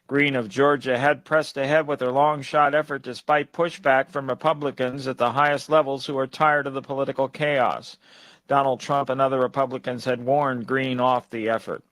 Greene of Georgia had pressed ahead with her long-shot effort despite pushback from Republicans at the highest levels who are tired of the political chaos. Donald Trump and other Republicans had warned Greene off the effort.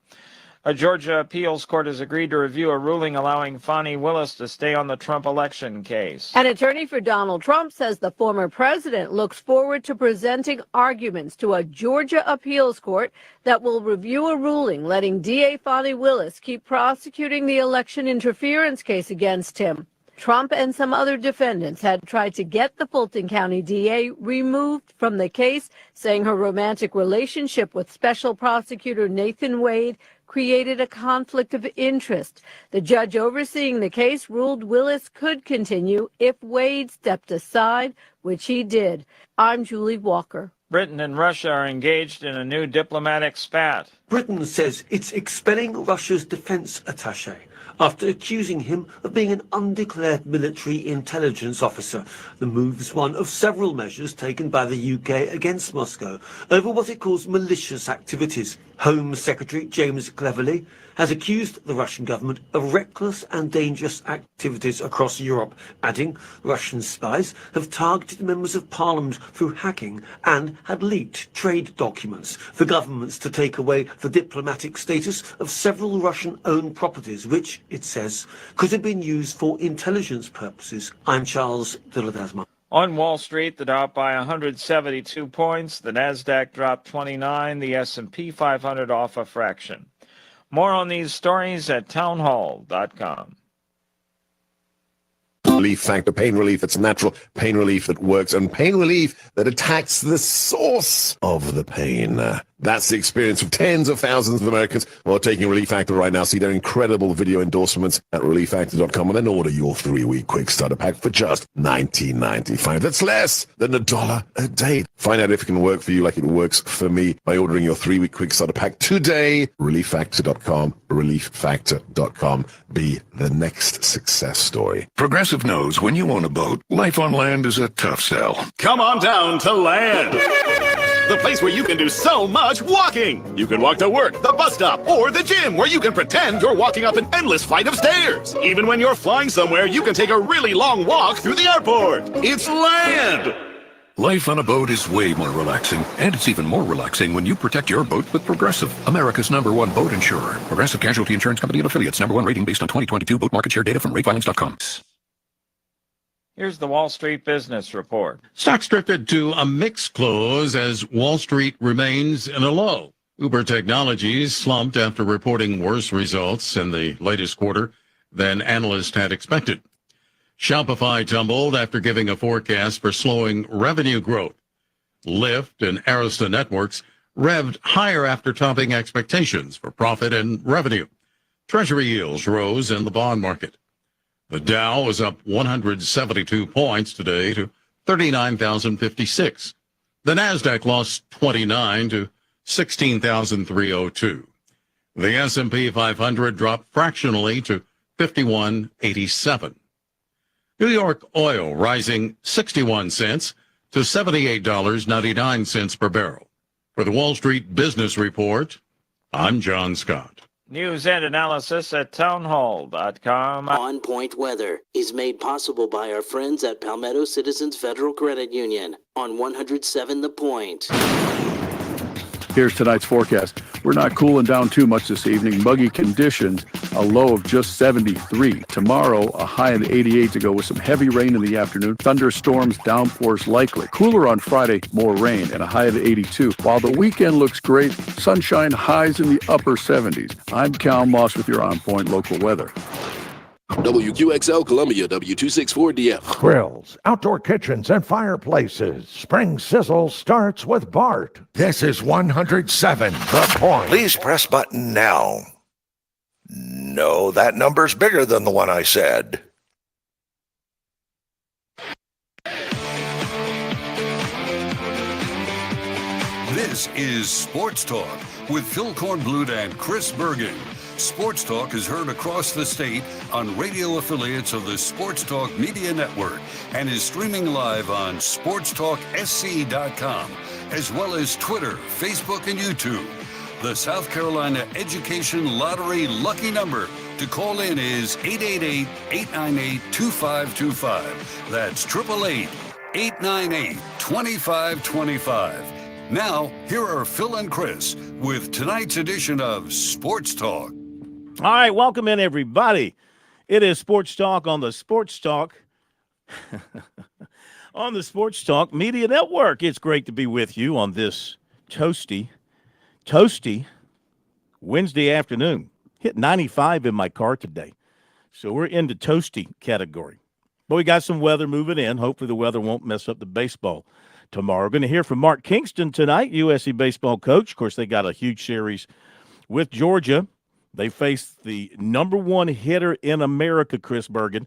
A Georgia appeals court has agreed to review a ruling allowing Fani Willis to stay on the Trump election case. An attorney for Donald Trump says the former president looks forward to presenting arguments to a Georgia appeals court that will review a ruling letting DA Fani Willis keep prosecuting the election interference case against him. Trump and some other defendants had tried to get the Fulton County DA removed from the case, saying her romantic relationship with Special Prosecutor Nathan Wade created a conflict of interest. The judge overseeing the case ruled Willis could continue if Wade stepped aside, which he did. I'm Julie Walker. Britain and Russia are engaged in a new diplomatic spat. Britain says it's expelling Russia's defense attaché after accusing him of being an undeclared military intelligence officer. The move is one of several measures taken by the UK against Moscow over what it calls malicious activities. Home Secretary James Cleverly has accused the Russian government of reckless and dangerous activities across Europe, adding Russian spies have targeted members of parliament through hacking and had leaked trade documents for governments to take away the diplomatic status of several Russian-owned properties, which, it says, could have been used for intelligence purposes. I'm Charles de Ledesma. On Wall Street, the Dow up by 172 points, the Nasdaq dropped 29, the S&P 500 off a fraction. More on these stories at townhall.com. Relief factor, pain relief that's natural, pain relief that works, and pain relief that attacks the source of the pain. That's the experience of tens of thousands of Americans who are taking Relief Factor right now. See their incredible video endorsements at relieffactor.com and then order your 3-week quick starter pack for just $19.95. That's less than $1 a day. Find out if it can work for you like it works for me by ordering your 3-week quick starter pack today. Relieffactor.com, relieffactor.com. Be the next success story. Progressive knows when you own a boat, life on land is a tough sell. Come on down to Land. The place where you can do so much walking. You can walk to work, the bus stop, or the gym, where you can pretend you're walking up an endless flight of stairs. Even when you're flying somewhere, you can take a really long walk through the airport. It's Land. Life on a boat is way more relaxing, and it's even more relaxing when you protect your boat with Progressive, America's #1 boat insurer. Progressive Casualty Insurance Company and Affiliates, #1 rating based on 2022 boat market share data from ratefilings.com. Here's the Wall Street Business Report. Stocks drifted to a mixed close as Wall Street remains in a low. Uber Technologies slumped after reporting worse results in the latest quarter than analysts had expected. Shopify tumbled after giving a forecast for slowing revenue growth. Lyft and Arista Networks revved higher after topping expectations for profit and revenue. Treasury yields rose in the bond market. The Dow was up 172 points today to 39,056. The Nasdaq lost 29 to 16,302. The S&P 500 dropped fractionally to 5187. New York oil rising 61 cents to $78.99 per barrel. For the Wall Street Business Report, I'm John Scott. News and analysis at townhall.com. On Point Weather is made possible by our friends at Palmetto Citizens Federal Credit Union on 107 The Point. Here's tonight's forecast. We're not cooling down too much this evening. Muggy conditions, a low of just 73. Tomorrow, a high of 88 to go with some heavy rain in the afternoon. Thunderstorms, downpours likely. Cooler on Friday, more rain and a high of 82. While the weekend looks great, sunshine, highs in the upper 70s. I'm Cal Moss with your On Point local weather. WQXL Columbia, W264DF. Grills, outdoor kitchens, and fireplaces. Spring Sizzle starts with Bart. This is 107 The Point. Please press button now. No, that number's bigger than the one I said. This is Sports Talk with Phil Kornblut and Chris Bergen. Sports Talk is heard across the state on radio affiliates of the Sports Talk Media Network and is streaming live on SportsTalkSC.com, as well as Twitter, Facebook, and YouTube. The South Carolina Education Lottery lucky number To call in is 888-898-2525. That's 888-898-2525. Now, here are Phil and Chris with tonight's edition of Sports Talk. All right, welcome in, everybody. It is Sports Talk on the Sports Talk on the Sports Talk Media Network. It's great to be with you on this toasty Wednesday afternoon. Hit 95 in my car today, so we're into toasty category. But we got some weather moving in. Hopefully the weather won't mess up the baseball tomorrow. We're going to hear from Mark Kingston tonight, USC baseball coach. Of course, they got a huge series with Georgia. They faced the number one hitter in America, Chris Bergen,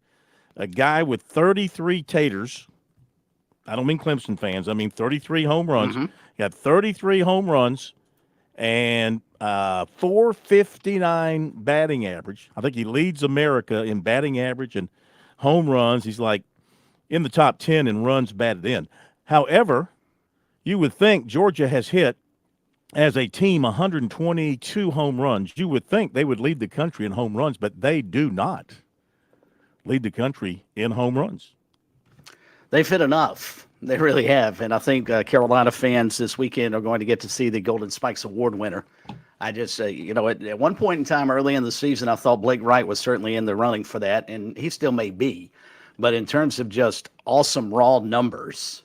a guy with 33 taters. I don't mean Clemson fans. I mean 33 home runs. He got 33 home runs and 459 batting average. I think he leads America in batting average and home runs. He's like in the top 10 in runs batted in. However, you would think Georgia has hit, as a team, 122 home runs. You would think they would lead the country in home runs, but they do not lead the country in home runs. They've hit enough. They really have. And I think Carolina fans this weekend are going to get to see the Golden Spikes Award winner. I just, at one point in time early in the season, I thought Blake Wright was certainly in the running for that, and he still may be. But in terms of just awesome raw numbers,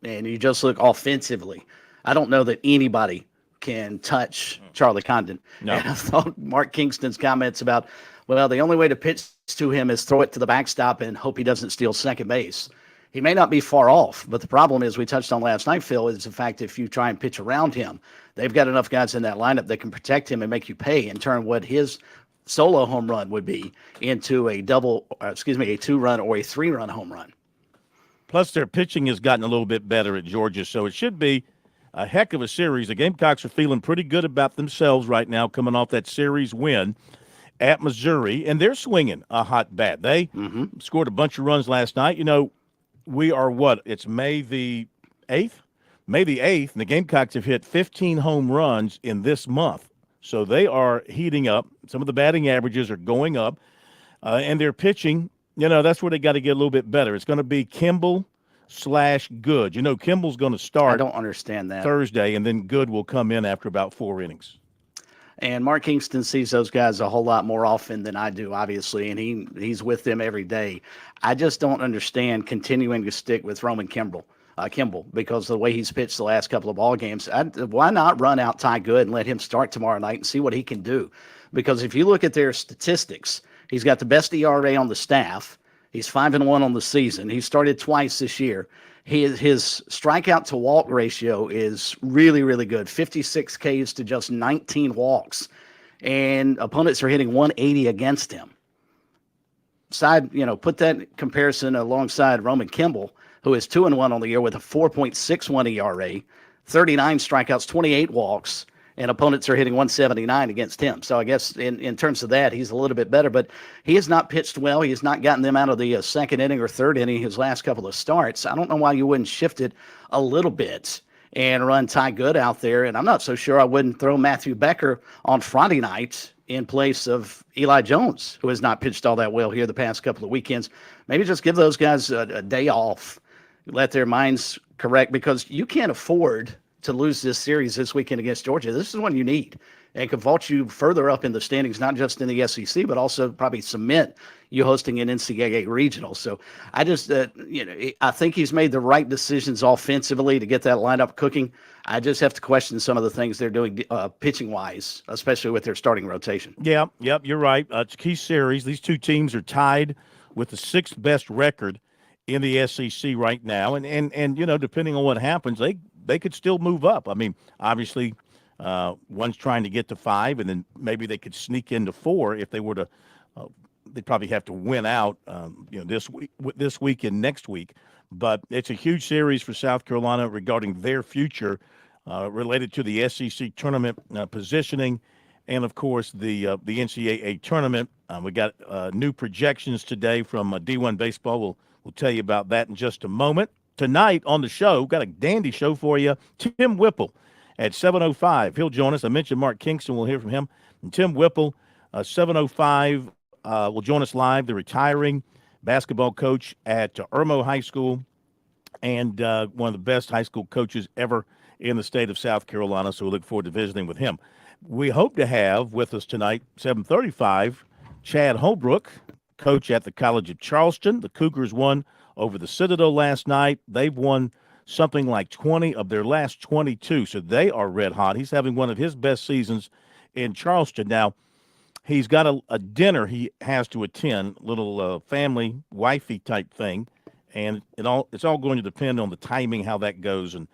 and you just look offensively, I don't know that anybody can touch Charlie Condon. No. And I thought Mark Kingston's comments about, well, the only way to pitch to him is throw it to the backstop and hope he doesn't steal second base. He may not be far off, but the problem is we touched on last night, Phil, is the fact that if you try and pitch around him, they've got enough guys in that lineup that can protect him and make you pay and turn what his solo home run would be into a two-run or a three-run home run. Plus, their pitching has gotten a little bit better at Georgia, so it should be a heck of a series. The Gamecocks are feeling pretty good about themselves right now, coming off that series win at Missouri, and they're swinging a hot bat. They scored a bunch of runs last night. You know, we are what? It's May the 8th? May the 8th, and the Gamecocks have hit 15 home runs in this month. So they are heating up. Some of the batting averages are going up, and their pitching, that's where they got to get a little bit better. It's going to be Kimball/Good. Kimball's going to start. I don't understand that. Thursday, and then Good will come in after about 4 innings. And Mark Kingston sees those guys a whole lot more often than I do, obviously, and he's with them every day. I just don't understand continuing to stick with Roman Kimball, because of the way he's pitched the last couple of ball games. Why not run out Ty Good and let him start tomorrow night and see what he can do? Because if you look at their statistics, he's got the best ERA on the staff. He's 5-1 on the season. He started twice this year. His strikeout to walk ratio is really, really good. 56 Ks to just 19 walks. And opponents are hitting 180 against him. Put that comparison alongside Roman Kimball, who is 2-1 on the year with a 4.61 ERA, 39 strikeouts, 28 walks, and opponents are hitting 179 against him. So I guess in terms of that, he's a little bit better, but he has not pitched well. He has not gotten them out of the second inning or third inning his last couple of starts. I don't know why you wouldn't shift it a little bit and run Ty Good out there. And I'm not so sure I wouldn't throw Matthew Becker on Friday night in place of Eli Jones, who has not pitched all that well here the past couple of weekends. Maybe just give those guys a day off, let their minds correct, because you can't afford to lose this series this weekend against Georgia. This is one you need and could vault you further up in the standings, not just in the SEC, but also probably cement you hosting an NCAA regional. So I just, I think he's made the right decisions offensively to get that lineup cooking. I just have to question some of the things they're doing pitching-wise, especially with their starting rotation. Yep, you're right. It's a key series. These two teams are tied with the sixth best record in the SEC right now. And depending on what happens, they could still move up. I mean, obviously, one's trying to get to 5, and then maybe they could sneak into 4 if they were to. They'd probably have to win out, this week and next week. But it's a huge series for South Carolina regarding their future, related to the SEC tournament positioning, and of course the NCAA tournament. We got new projections today from D1 Baseball. We'll tell you about that in just a moment. Tonight on the show, got a dandy show for you. Tim Whipple at 7:05. He'll join us. I mentioned Mark Kingston. We'll hear from him. And Tim Whipple, 7:05 will join us live, the retiring basketball coach at Irmo High School and one of the best high school coaches ever in the state of South Carolina. So we look forward to visiting with him. We hope to have with us tonight, 7:35, Chad Holbrook, coach at the College of Charleston. The Cougars won over the Citadel last night. They've won something like 20 of their last 22, so they are red hot. He's having one of his best seasons in Charleston. Now, he's got a dinner he has to attend, little family, wifey type thing, and it's all going to depend on the timing, how that goes, and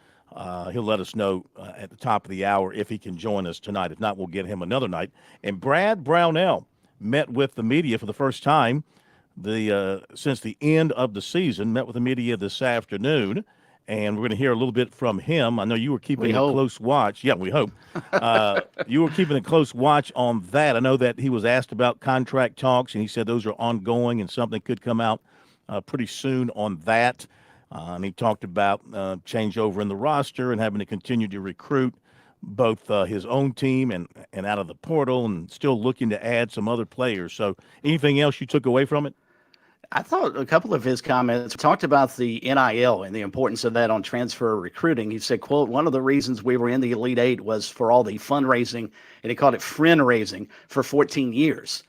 he'll let us know at the top of the hour if he can join us tonight. If not, we'll get him another night. And Brad Brownell met with the media for the first time since the end of the season, met with the media this afternoon, and we're going to hear a little bit from him. I know you were keeping a close watch. Yeah, we hope. You were keeping a close watch on that. I know that he was asked about contract talks, and he said those are ongoing and something could come out pretty soon on that. And he talked about changeover in the roster and having to continue to recruit both his own team and out of the portal, and still looking to add some other players. So anything else you took away from it? I thought a couple of his comments talked about the NIL and the importance of that on transfer recruiting. He said, quote, one of the reasons we were in the Elite Eight was for all the fundraising, and he called it friend raising, for 14 years.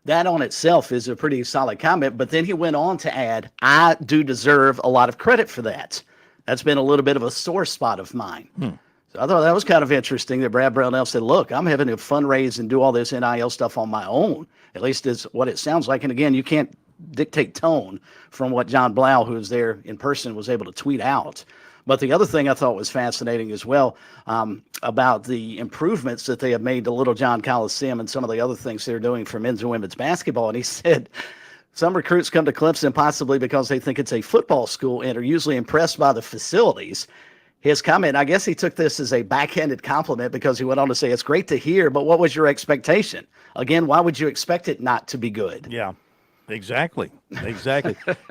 That on itself is a pretty solid comment. But then he went on to add, I do deserve a lot of credit for that. That's been a little bit of a sore spot of mine. So I thought that was kind of interesting that Brad Brownell said, look, I'm having to fundraise and do all this NIL stuff on my own. At least is what it sounds like. And again, you can't dictate tone from what John Blau, who was there in person, was able to tweet out. But the other thing I thought was fascinating as well about the improvements that they have made to Little John Coliseum and some of the other things they're doing for men's and women's basketball. And he said some recruits come to Clemson possibly because they think it's a football school and are usually impressed by the facilities. His comment, I guess he took this as a backhanded compliment because he went on to say, it's great to hear, but what was your expectation? Again, why would you expect it not to be good? Yeah, exactly.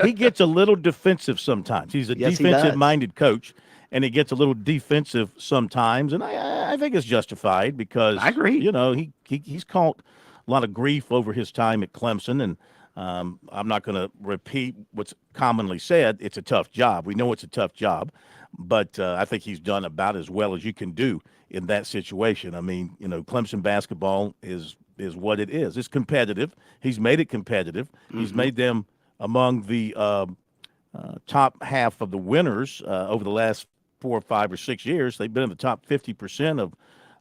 He gets a little defensive sometimes. He's a defensive-minded coach, and he gets a little defensive sometimes, and I think it's justified because I agree. You know, he's caught a lot of grief over his time at Clemson, and I'm not going to repeat what's commonly said. It's a tough job. We know it's a tough job. But I think he's done about as well as you can do in that situation. I mean, you know, Clemson basketball is what it is. It's competitive. He's made it competitive. Mm-hmm. He's made them among the top half of the winners over the last 4 or 5 or 6 years. They've been in the top 50%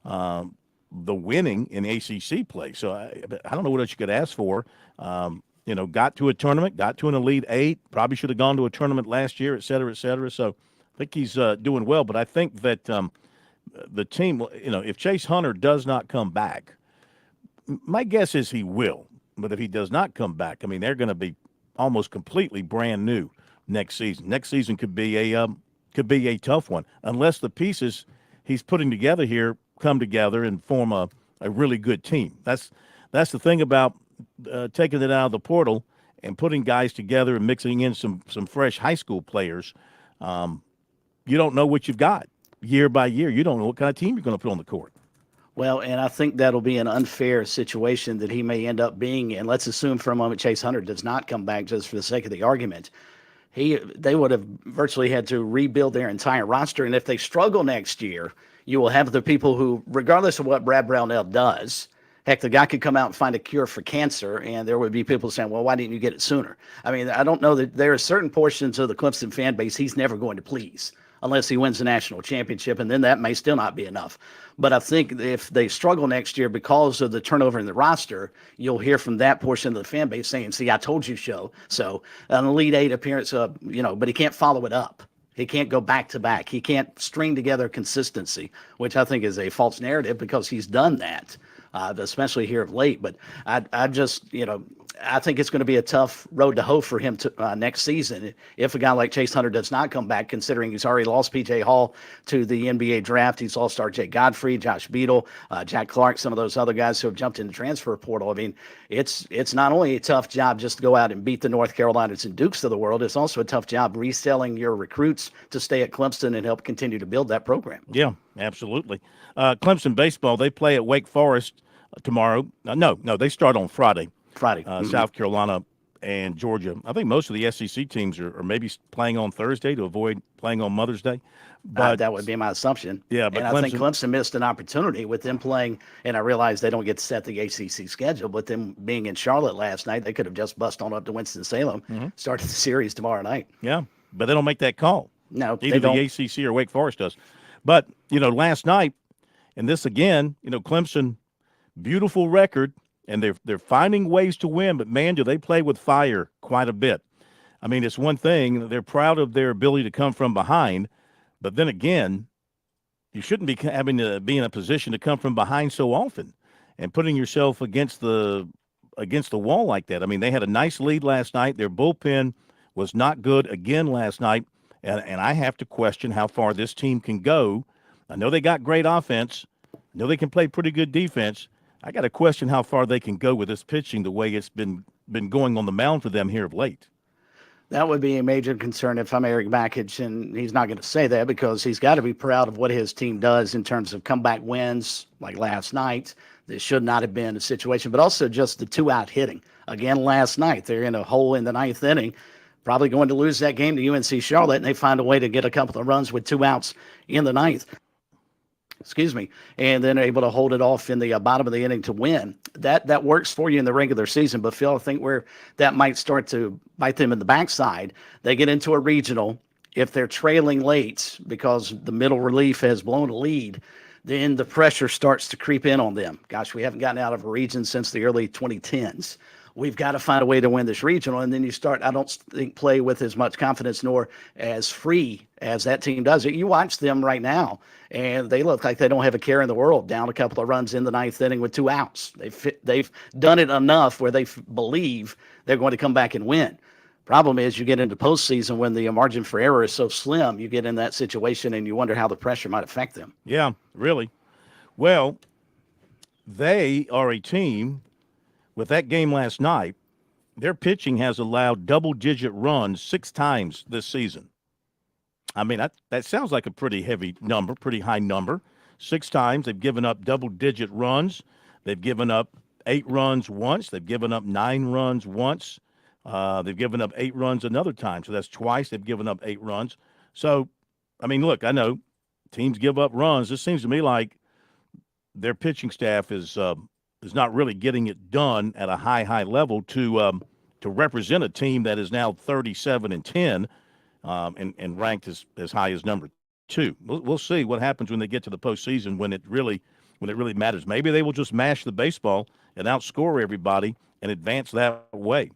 of the winning in ACC play. So I don't know what else you could ask for. You know, got to a tournament, got to an Elite Eight, probably should have gone to a tournament last year, et cetera, et cetera. So I think he's doing well, but I think that the team, you know, if Chase Hunter does not come back, my guess is he will. But if he does not come back, I mean, they're going to be almost completely brand new next season. Next season could be a tough one unless the pieces he's putting together here come together and form a really good team. That's the thing about taking it out of the portal and putting guys together and mixing in some fresh high school players. You don't know what you've got year by year. You don't know what kind of team you're going to put on the court. Well, and I think that'll be an unfair situation that he may end up being. And let's assume for a moment Chase Hunter does not come back, just for the sake of the argument. They would have virtually had to rebuild their entire roster. And if they struggle next year, you will have the people who, regardless of what Brad Brownell does, heck, the guy could come out and find a cure for cancer, and there would be people saying, well, why didn't you get it sooner? I mean, I don't know that there are certain portions of the Clemson fan base he's never going to please unless he wins the national championship, and then that may still not be enough. But I think if they struggle next year because of the turnover in the roster, you'll hear from that portion of the fan base saying, see, I told you so. So an Elite Eight appearance, but he can't follow it up. He can't go back-to-back. He can't string together consistency, which I think is a false narrative because he's done that. Especially here of late. But I just, I think it's going to be a tough road to hoe for him to next season if a guy like Chase Hunter does not come back, considering he's already lost P.J. Hall to the NBA draft. He's lost R.J. Godfrey, Josh Beadle, Jack Clark, some of those other guys who have jumped in the transfer portal. I mean, it's not only a tough job just to go out and beat the North Carolinas and Dukes of the world, it's also a tough job reselling your recruits to stay at Clemson and help continue to build that program. Yeah, absolutely. Clemson baseball, they play at Wake Forest tomorrow. No, they start on Friday. Friday. South Carolina and Georgia. I think most of the SEC teams are maybe playing on Thursday to avoid playing on Mother's Day. But that would be my assumption. Yeah, but and I think Clemson missed an opportunity with them playing. And I realize they don't get to set the ACC schedule, but them being in Charlotte last night, they could have just bust on up to Winston-Salem, started the series tomorrow night. Yeah, but they don't make that call. No, either the ACC or Wake Forest does. But last night, and this again, Clemson, beautiful record, and they're finding ways to win. But man, do they play with fire quite a bit. I mean, it's one thing, they're proud of their ability to come from behind, but then again, you shouldn't be having to be in a position to come from behind so often and putting yourself against the wall like that. I mean, they had a nice lead last night. Their bullpen was not good again last night, and I have to question how far this team can go. I know they got great offense. I know they can play pretty good defense. I got to question how far they can go with this pitching the way it's been going on the mound for them here of late. That would be a major concern if I'm Eric Mackich, and he's not going to say that because he's got to be proud of what his team does in terms of comeback wins like last night. This should not have been a situation, but also just the two-out hitting. Again, last night, they're in a hole in the ninth inning, probably going to lose that game to UNC Charlotte, and they find a way to get a couple of runs with 2 outs in the ninth. And then able to hold it off in the bottom of the inning to win. That works for you in the regular season, but Phil, I think where that might start to bite them in the backside, they get into a regional. If they're trailing late because the middle relief has blown a lead, then the pressure starts to creep in on them. Gosh, we haven't gotten out of a region since the early 2010s. We've got to find a way to win this regional. And then you start, I don't think, play with as much confidence nor as free as that team does. You watch them right now, and they look like they don't have a care in the world, down a couple of runs in the ninth inning with 2 outs. They've done it enough where they believe they're going to come back and win. Problem is you get into postseason when the margin for error is so slim, you get in that situation and you wonder how the pressure might affect them. Yeah, really. Well, they are a team. With that game last night, their pitching has allowed double-digit runs 6 times this season. I mean, that sounds like a pretty heavy number, pretty high number. 6 times they've given up double-digit runs. They've given up 8 runs once. They've given up 9 runs once. They've given up 8 runs another time. So that's twice they've given up 8 runs. So, I mean, look, I know teams give up runs. This seems to me like their pitching staff is not really getting it done at a high level to represent a team that is now 37-10 and ranked as high as number 2. We'll see what happens when they get to the postseason when it really matters. Maybe they will just mash the baseball and outscore everybody and advance that way.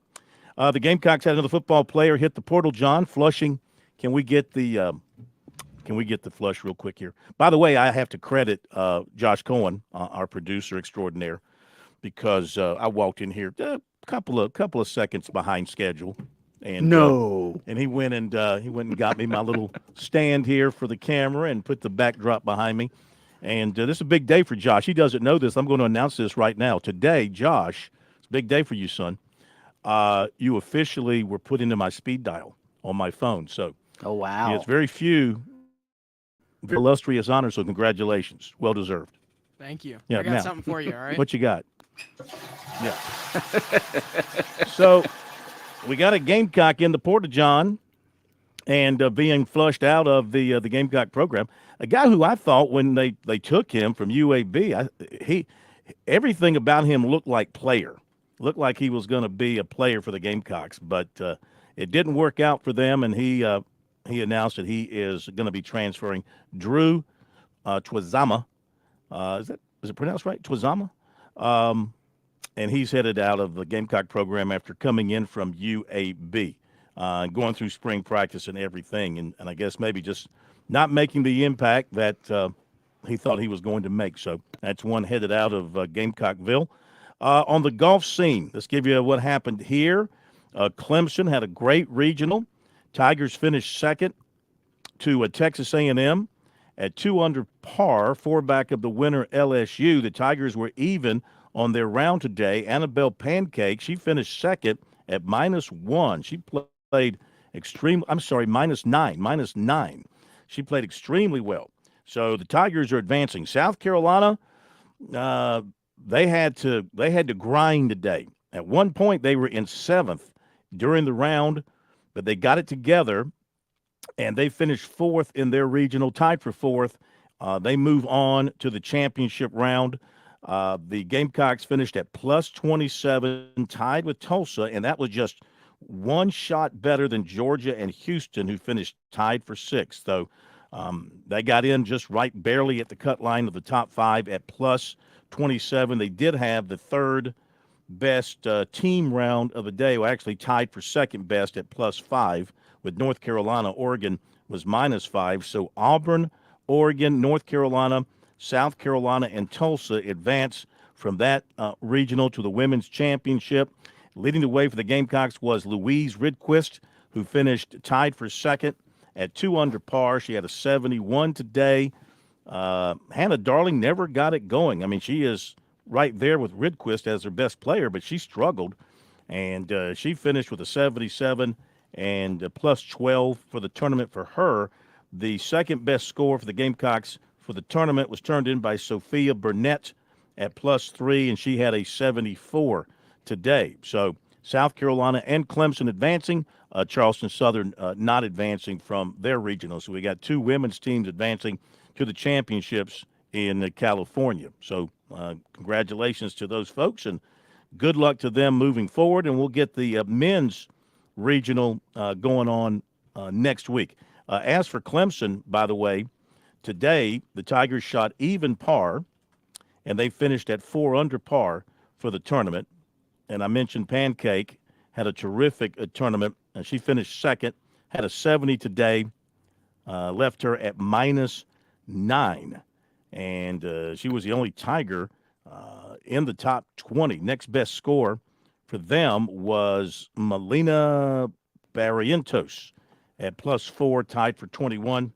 The Gamecocks had another football player hit the portal. John, Flushing. Can we get the flush real quick here? By the way, I have to credit Josh Cohen, our producer extraordinaire, because I walked in here a couple of seconds behind schedule, and he went and got me my little stand here for the camera and put the backdrop behind me. And this is a big day for Josh. He doesn't know this. I'm going to announce this right now. Today, Josh, it's a big day for you, son. You officially were put into my speed dial on my phone. So, oh wow, it's very illustrious honor. So congratulations, well deserved. Thank you. Yeah, I got something for you. All right. What you got? Yeah. So we got a Gamecock in the Porta-John and being flushed out of the Gamecock program. A guy who I thought when they took him from UAB, everything about him looked like player. Looked like he was going to be a player for the Gamecocks, but it didn't work out for them, and he announced that he is going to be transferring. Drew Twazama. Is it pronounced right? Twazama? And he's headed out of the Gamecock program after coming in from UAB, going through spring practice and everything, and I guess maybe just not making the impact that he thought he was going to make. So that's one headed out of Gamecockville. On the golf scene, let's give you what happened here. Clemson had a great regional. Tigers finished second to Texas A&M at 2 under par, 4 back of the winner LSU. The Tigers were even on their round today. Annabelle Pancake, she finished second at -1. She played -9. She played extremely well. So the Tigers are advancing. South Carolina, they had to grind today. At one point, they were in 7th during the round, but they got it together, and they finished 4th in their regional, tied for 4th. They move on to the championship round. The Gamecocks finished at plus 27, tied with Tulsa, and that was just one shot better than Georgia and Houston, who finished tied for 6th. So they got in just right barely at the cut line of the top 5 at plus 27. They did have the third best team round of the day, well, actually tied for second best at plus 5 with North Carolina. Oregon was minus 5. So Auburn, Oregon, North Carolina, South Carolina, and Tulsa advance from that regional to the women's championship. Leading the way for the Gamecocks was Louise Ridquist, who finished tied for second at 2 under par. She had a 71 today. Hannah Darling never got it going. I mean, she is right there with Ridquist as her best player, but she struggled, and she finished with a 77 and plus 12 for the tournament for her. The second best score for the Gamecocks for the tournament was turned in by Sophia Burnett at plus 3, and she had a 74 today. So South Carolina and Clemson advancing, Charleston Southern not advancing from their regional. So we got 2 women's teams advancing to the championships in California. So congratulations to those folks, and good luck to them moving forward. And we'll get the men's regional going on next week. As for Clemson, by the way, today the Tigers shot even par, and they finished at 4 under par for the tournament. And I mentioned Pancake had a terrific tournament, and she finished second, had a 70 today, left her at minus 9. And she was the only Tiger in the top 20. Next best score for them was Melina Barrientos at plus 4, tied for 21.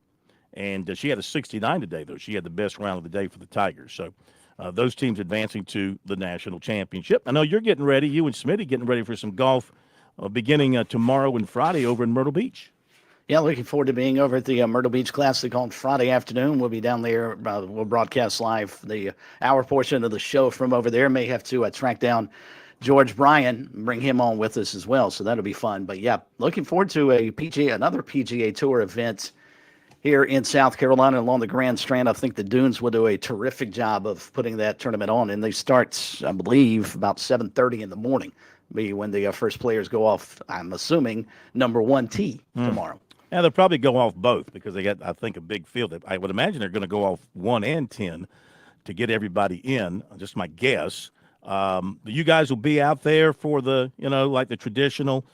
And she had a 69 today, though. She had the best round of the day for the Tigers. So those teams advancing to the national championship. I know you're getting ready, you and Smitty getting ready for some golf beginning tomorrow and Friday over in Myrtle Beach. Yeah, looking forward to being over at the Myrtle Beach Classic on Friday afternoon. We'll be down there. We'll broadcast live the hour portion of the show from over there. May have to track down George Bryan and bring him on with us as well, so that'll be fun. But, yeah, looking forward to another PGA Tour event here in South Carolina along the Grand Strand. I think the Dunes will do a terrific job of putting that tournament on, and they start, I believe, about 7:30 in the morning, be when the first players go off, I'm assuming, number 1 tee tomorrow. Yeah, they'll probably go off both because they got, I think, a big field. I would imagine they're going to go off 1 and 10 to get everybody in, just my guess. You guys will be out there for the, like the traditional,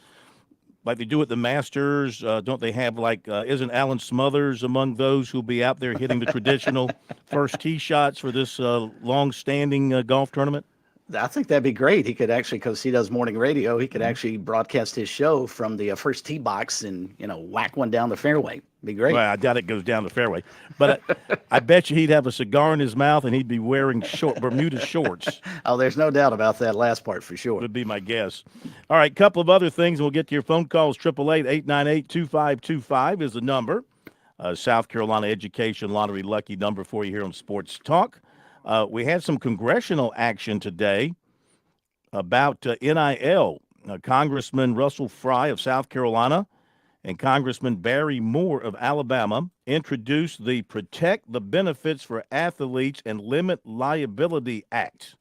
like they do at the Masters. Don't they have, isn't Alan Smothers among those who'll be out there hitting the traditional first tee shots for this long-standing golf tournament? I think that'd be great. He could actually, because he does morning radio, he could actually broadcast his show from the first tee box and, whack one down the fairway. Be great. Well, I doubt it goes down the fairway. But I bet you he'd have a cigar in his mouth and he'd be wearing Bermuda shorts. Oh, there's no doubt about that last part for sure. Would be my guess. All right, couple of other things. We'll get to your phone calls. 888-898-2525 is the number. South Carolina Education Lottery lucky number for you here on Sports Talk. We had some congressional action today about NIL. Congressman Russell Fry of South Carolina and Congressman Barry Moore of Alabama introduced the Protect the Benefits for Athletes and Limit Liability Act.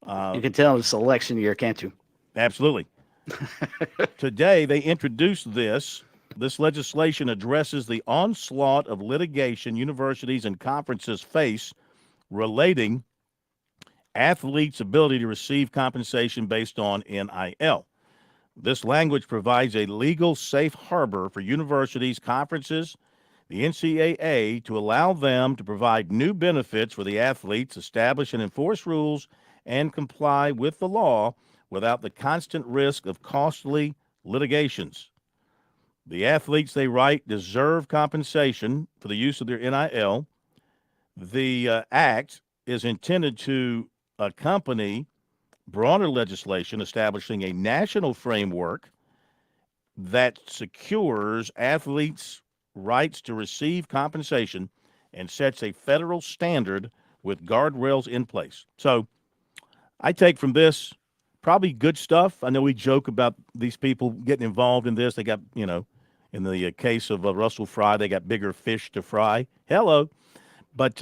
You can tell it's election year, can't you? Absolutely. Today, they introduced this. This legislation addresses the onslaught of litigation universities and conferences face relating athletes' ability to receive compensation based on NIL. This language provides a legal safe harbor for universities, conferences, the NCAA to allow them to provide new benefits for the athletes, establish and enforce rules, and comply with the law without the constant risk of costly litigations. The athletes, they write, deserve compensation for the use of their NIL. The act is intended to accompany broader legislation establishing a national framework that secures athletes' rights to receive compensation and sets a federal standard with guardrails in place. So I take from this probably good stuff. I know we joke about these people getting involved in this. They got, in the case of Russell Fry, they got bigger fish to fry. Hello. But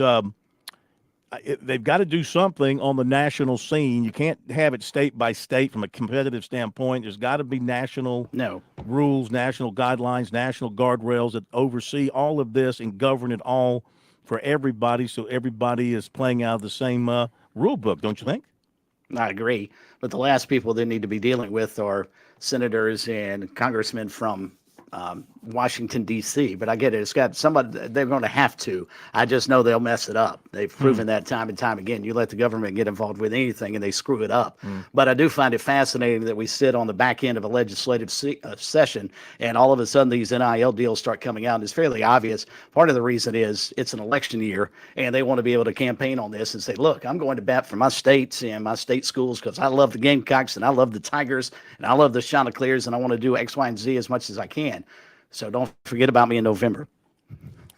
they've got to do something on the national scene. You can't have it state by state from a competitive standpoint. There's got to be national rules, national guidelines, national guardrails that oversee all of this and govern it all for everybody, so everybody is playing out of the same rule book, don't you think? I agree. But the last people they need to be dealing with are senators and congressmen from Washington, D.C. But I get it. It's got somebody, they're going to have to. I just know they'll mess it up. They've proven that time and time again. You let the government get involved with anything and they screw it up. But I do find it fascinating that we sit on the back end of a legislative session and all of a sudden these NIL deals start coming out. And it's fairly obvious. Part of the reason is it's an election year and they want to be able to campaign on this and say, look, I'm going to bat for my states and my state schools because I love the Gamecocks and I love the Tigers and I love the Chanticleers and I want to do X, Y, and Z as much as I can. So don't forget about me in November.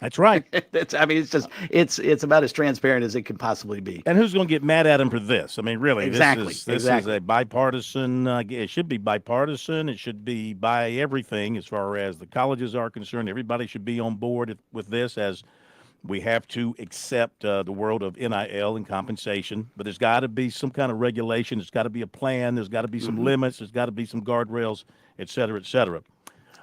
That's right. It's about as transparent as it could possibly be. And who's going to get mad at him for this? I mean, really, exactly. This is a bipartisan. It should be bipartisan. It should be by everything as far as the colleges are concerned. Everybody should be on board with this, as we have to accept the world of NIL and compensation. But there's got to be some kind of regulation. There's got to be a plan. There's got to be some limits. There's got to be some guardrails, et cetera, et cetera.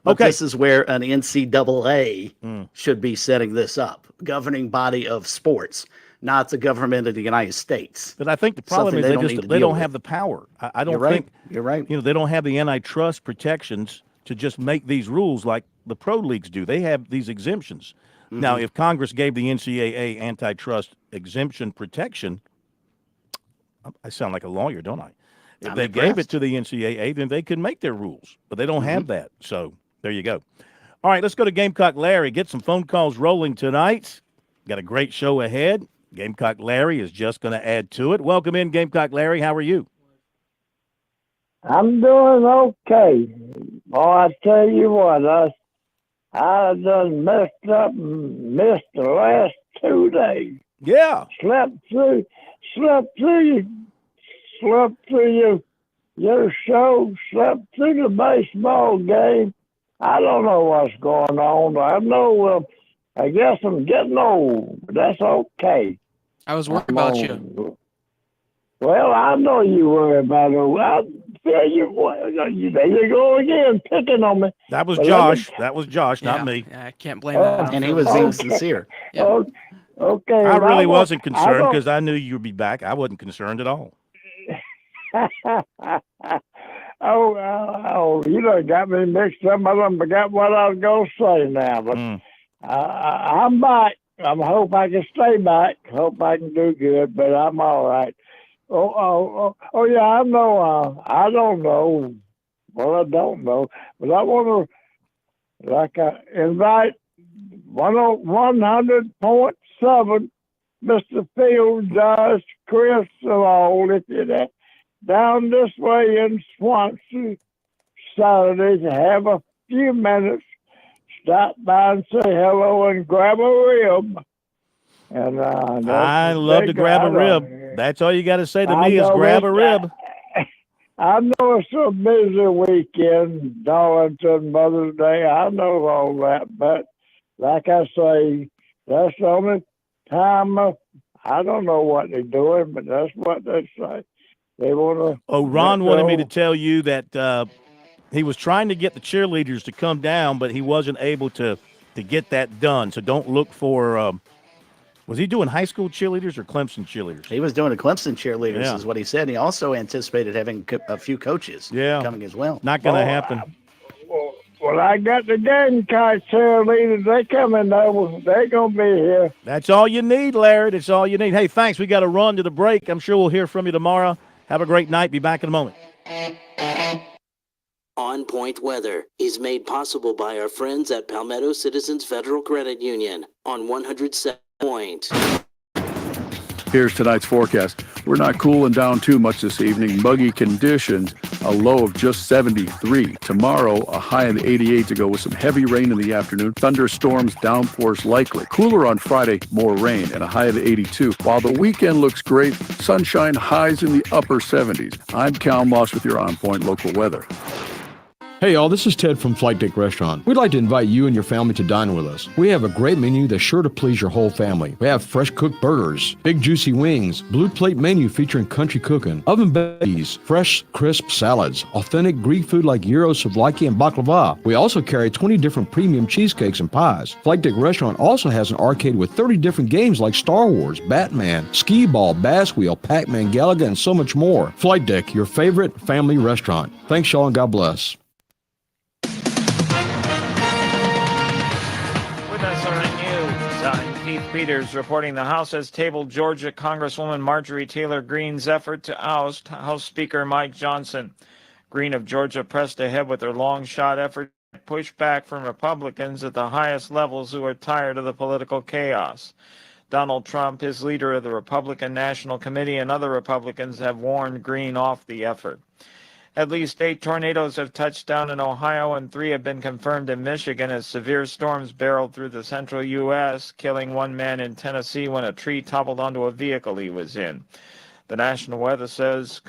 But this is where an NCAA should be setting this up, governing body of sports, not the government of the United States. But I think the problem is they don't have the power. I don't think you're right. They don't have the antitrust protections to just make these rules like the pro leagues do. They have these exemptions. Now, if Congress gave the NCAA antitrust exemption protection, I sound like a lawyer, don't I? If they gave it to the NCAA, then they could make their rules, but they don't have that. So there you go. All right, let's go to Gamecock Larry. Get some phone calls rolling tonight. Got a great show ahead. Gamecock Larry is just going to add to it. Welcome in, Gamecock Larry. How are you? I'm doing okay. Oh, I tell you what, I done messed up and missed the last 2 days. Yeah. Slept through your show, slept through the baseball game. I don't know what's going on. I know, I guess I'm getting old, but that's okay. I was worried about you. Well, I know you worry about it. I tell you what, there you go again, picking on me. That was Josh. That was Josh, not me. Yeah, I can't blame that. And he was being sincere. Yeah. Okay. I really wasn't concerned because I knew you would be back. I wasn't concerned at all. Oh, you done got me mixed up. I done forgot what I was going to say now. But I'm back. I hope I can stay back. Hope I can do good, but I'm all right. Oh, yeah, I know. I don't know. Well, I don't know. But I want to, invite 100.7 Mr. Field, Josh, Chris, and all, if you're there, down this way in Swansea Saturday to have a few minutes, stop by and say hello and grab a rib. And I love to grab a rib. That's all you got to say to me is grab a rib. I know it's a busy weekend, Darlington, Mother's Day. I know all that, but like I say, that's the only time I don't know what they're doing, but that's what they say. They want to. Oh, Ron wanted me to tell you that he was trying to get the cheerleaders to come down, but he wasn't able to get that done. So don't look for. Was he doing high school cheerleaders or Clemson cheerleaders? He was doing the Clemson cheerleaders, is what he said. He also anticipated having a few coaches coming as well. Not going to happen. Well, I got the Gamecock cheerleaders. They coming over. They're going to be here. That's all you need, Larry. That's all you need. Hey, thanks. We got to run to the break. I'm sure we'll hear from you tomorrow. Have a great night. Be back in a moment. On Point Weather is made possible by our friends at Palmetto Citizens Federal Credit Union on 107 Point. Here's tonight's forecast. We're not cooling down too much this evening. Muggy conditions, a low of just 73. Tomorrow, a high of 88 to go with some heavy rain in the afternoon. Thunderstorms, downpours likely. Cooler on Friday, more rain, and a high of 82. While the weekend looks great, sunshine, highs in the upper 70s. I'm Cal Moss with your on-point local weather. Hey y'all, this is Ted from Flight Deck Restaurant. We'd like to invite you and your family to dine with us. We have a great menu that's sure to please your whole family. We have fresh cooked burgers, big juicy wings, blue plate menu featuring country cooking, oven baked, fresh crisp salads, authentic Greek food like gyros, souvlaki, and baklava. We also carry 20 different premium cheesecakes and pies. Flight Deck Restaurant also has an arcade with 30 different games like Star Wars, Batman, Skee Ball, Bass Wheel, Pac-Man, Galaga, and so much more. Flight Deck, your favorite family restaurant. Thanks y'all and God bless. Keith Peters reporting the House has tabled Georgia Congresswoman Marjorie Taylor Greene's effort to oust House Speaker Mike Johnson. Greene of Georgia pressed ahead with her long shot effort to push back from Republicans at the highest levels who are tired of the political chaos. Donald Trump, his leader of the Republican National Committee, and other Republicans have warned Greene off the effort. At least 8 tornadoes have touched down in Ohio and 3 have been confirmed in Michigan as severe storms barreled through the central U.S., killing 1 man in Tennessee when a tree toppled onto a vehicle he was in. The National Weather Service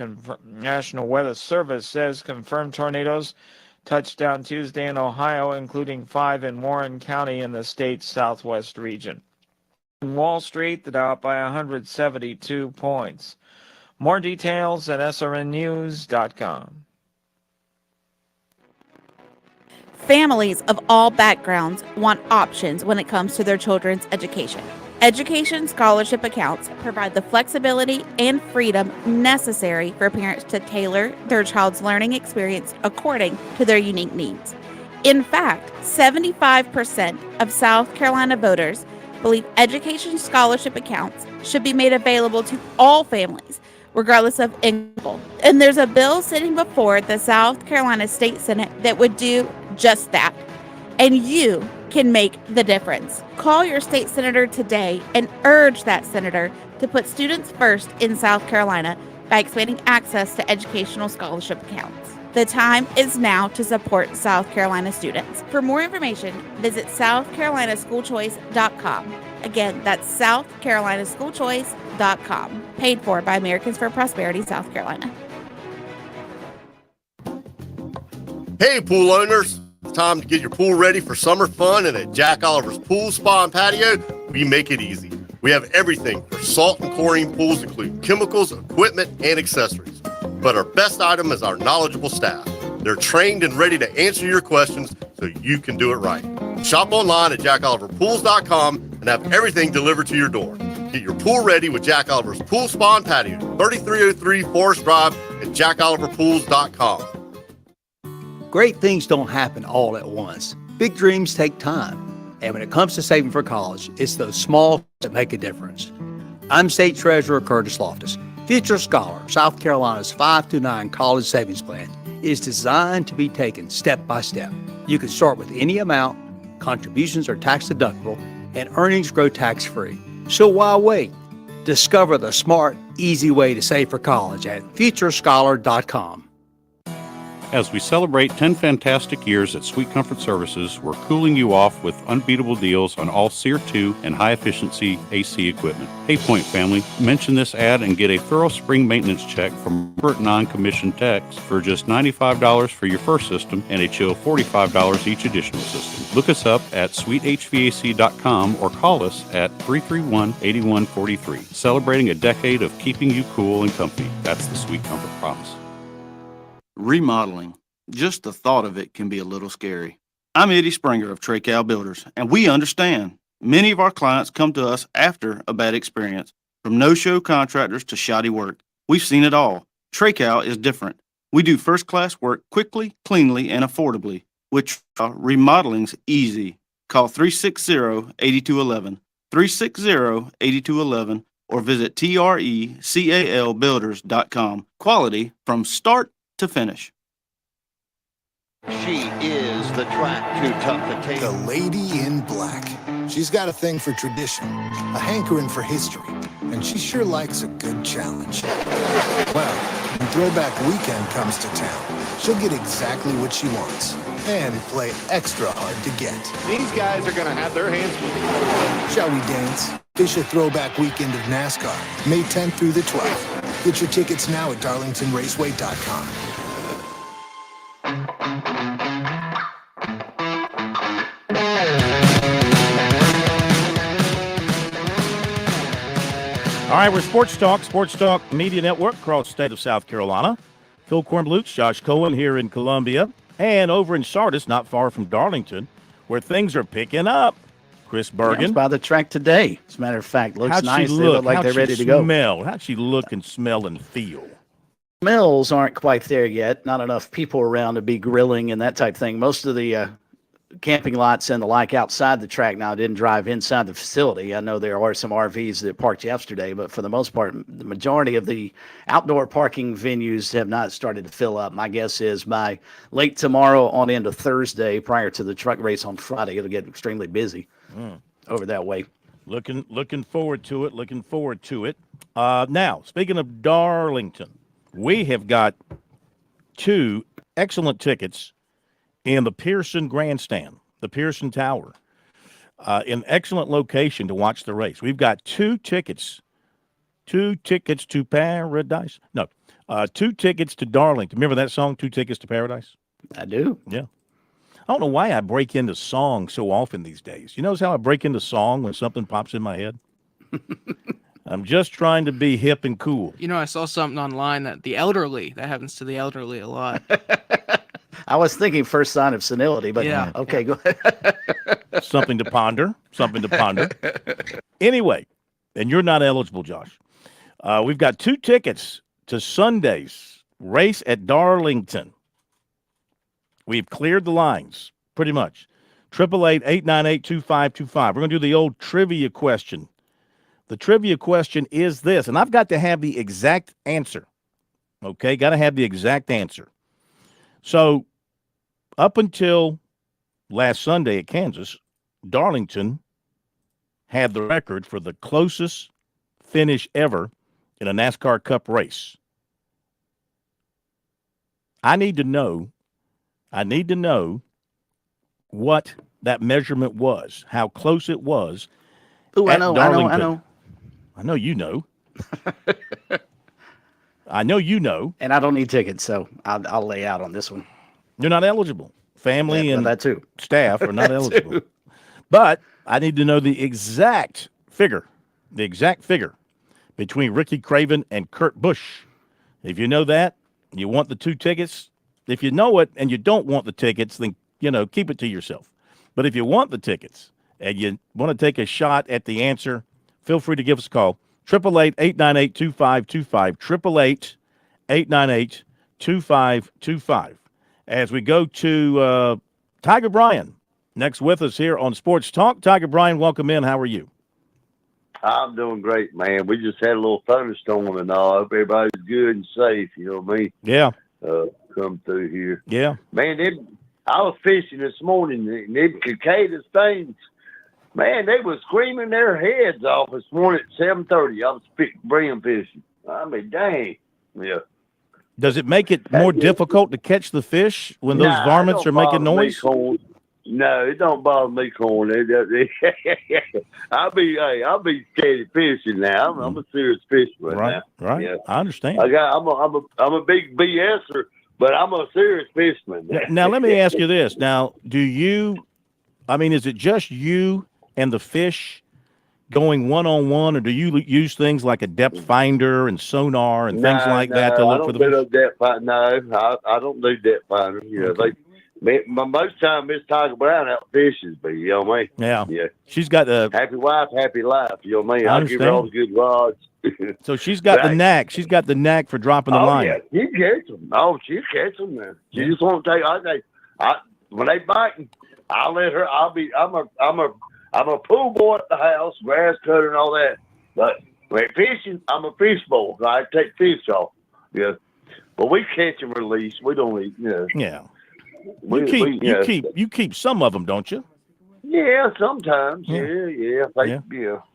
says confirmed tornadoes touched down Tuesday in Ohio, including 5 in Warren County in the state's southwest region. On Wall Street, the Dow up by 172 points. More details at srnnews.com. Families of all backgrounds want options when it comes to their children's education. Education scholarship accounts provide the flexibility and freedom necessary for parents to tailor their child's learning experience according to their unique needs. In fact, 75% of South Carolina voters believe education scholarship accounts should be made available to all families, regardless of income. And there's a bill sitting before the South Carolina State Senate that would do just that. And you can make the difference. Call your state senator today and urge that senator to put students first in South Carolina by expanding access to educational scholarship accounts. The time is now to support South Carolina students. For more information, visit southcarolinaschoolchoice.com. Again, that's southcarolinaschoolchoice.com. Paid for by Americans for Prosperity, South Carolina. Hey, pool owners. It's time to get your pool ready for summer fun, and at Jack Oliver's Pool, Spa, and Patio, we make it easy. We have everything for salt and chlorine pools, including chemicals, equipment, and accessories. But our best item is our knowledgeable staff. They're trained and ready to answer your questions so you can do it right. Shop online at jackoliverpools.com and have everything delivered to your door. Get your pool ready with Jack Oliver's Pool, Spa, and Patio, 3303 Forest Drive at jackoliverpools.com. Great things don't happen all at once. Big dreams take time. And when it comes to saving for college, it's those small that make a difference. I'm State Treasurer Curtis Loftus. Future Scholar, South Carolina's 529 college savings plan, is designed to be taken step by step. You can start with any amount, contributions are tax deductible, and earnings grow tax free. So why wait? Discover the smart, easy way to save for college at futurescholar.com. As we celebrate 10 fantastic years at Sweet Comfort Services, we're cooling you off with unbeatable deals on all SEER 2 and high-efficiency AC equipment. Hey, Point family, mention this ad and get a thorough spring maintenance check from non-commissioned techs for just $95 for your first system and a chill $45 each additional system. Look us up at sweethvac.com or call us at 331-8143. Celebrating a decade of keeping you cool and comfy. That's the Sweet Comfort promise. Remodeling. Just the thought of it can be a little scary. I'm Eddie Springer of Treycal Builders, and we understand. Many of our clients come to us after a bad experience, from no-show contractors to shoddy work. We've seen it all. Treycal is different. We do first-class work quickly, cleanly, and affordably. With remodeling's easy. Call 360-8211, 360-8211, or visit trecalbuilders.com. Quality from start to finish. She is the track too tough to take. The lady in black. She's got a thing for tradition, a hankering for history, and she sure likes a good challenge. Well, when Throwback Weekend comes to town, she'll get exactly what she wants and play extra hard to get. These guys are going to have their hands full. Shall we dance? Fish a Throwback Weekend of NASCAR, May 10th through the 12th. Get your tickets now at darlingtonraceway.com. All right, we're Sports Talk Media Network across the state of South Carolina. Phil Kornbluth, Josh Cohen here in Columbia, and over in Sardis, not far from Darlington, where things are picking up. Chris Bergen. Yeah, I was by the track today. As a matter of fact, looks How'd nice. She They look like they're ready to go. How'd she look and smell and feel? Smells aren't quite there yet. Not enough people around to be grilling and that type of thing. Most of the camping lots and the like outside the track now didn't drive inside the facility. I know there are some RVs that parked yesterday, but for the most part, the majority of the outdoor parking venues have not started to fill up. My guess is by late tomorrow on into Thursday, prior to the truck race on Friday, it'll get extremely busy over that way. Looking forward to it. Now, speaking of Darlington, we have got 2 excellent tickets in the Pearson Grandstand, the Pearson Tower, an excellent location to watch the race. We've got 2 tickets to paradise. No, 2 tickets to Darlington. Remember that song, 2 Tickets to Paradise? I do. Yeah. I don't know why I break into song so often these days. You notice how I break into song when something pops in my head? I'm just trying to be hip and cool. You know, I saw something online that that happens to the elderly a lot. I was thinking first sign of senility, but yeah. Okay, go ahead. Something to ponder. Anyway, and you're not eligible, Josh. We've got 2 tickets to Sunday's race at Darlington. We've cleared the lines, pretty much. 888-898-2525. We're going to do the old trivia question. The trivia question is this, and I've got to have the exact answer. Okay, got to have the exact answer. So, up until last Sunday at Kansas, Darlington had the record for the closest finish ever in a NASCAR Cup race. I need to know what that measurement was, how close it was. Ooh, I know. I know you know. I know you know. And I don't need tickets, so I'll lay out on this one. You're not eligible. Family and that too. Staff are not eligible. But I need to know the exact figure between Ricky Craven and Kurt Busch. If you know that, you want the 2 tickets. If you know it and you don't want the tickets, then, keep it to yourself. But if you want the tickets and you want to take a shot at the answer, feel free to give us a call. 888-898-2525. 888-898-2525. As we go to Tiger Bryan next with us here on Sports Talk. Tiger Bryan, welcome in. How are you? I'm doing great, man. We just had a little thunderstorm and all. I hope everybody's good and safe, you know what I mean? Yeah. Come through here. Yeah. Man, I was fishing this morning, and them cicadas things, man, they were screaming their heads off this morning at 7:30. I was brim fishing. I mean, dang. Yeah. Does it make it more difficult to catch the fish when those varmints are making noise? No, it don't bother me, Corn. I'll be steady fishing now. I'm a serious fisherman now. Right. Yeah. I understand. I'm a big BSer, but I'm a serious fisherman. Now let me ask you this. Now, is it just you and the fish going one-on-one, or do you use things like a depth finder and sonar and things like that to look for the fish? No, I don't do depth finder. Okay. Most time Miss Tiger Brown out fishes me, you know what I mean? Yeah. Yeah. She's got the happy wife, happy life, you know what I mean? I'll give her all the good rods. So she's got the knack. She's got the knack for dropping the line. Yeah, she catch them. Oh, she catch them, man. She just won't take. When they biting, I'll let her. I'm a pool boy at the house, grass cutter and all that. But when fishing, I'm a fish boy. I take fish off. Yeah, but we catch and release. We don't eat. Yeah. You keep some of them, don't you? Yeah, sometimes. Yeah.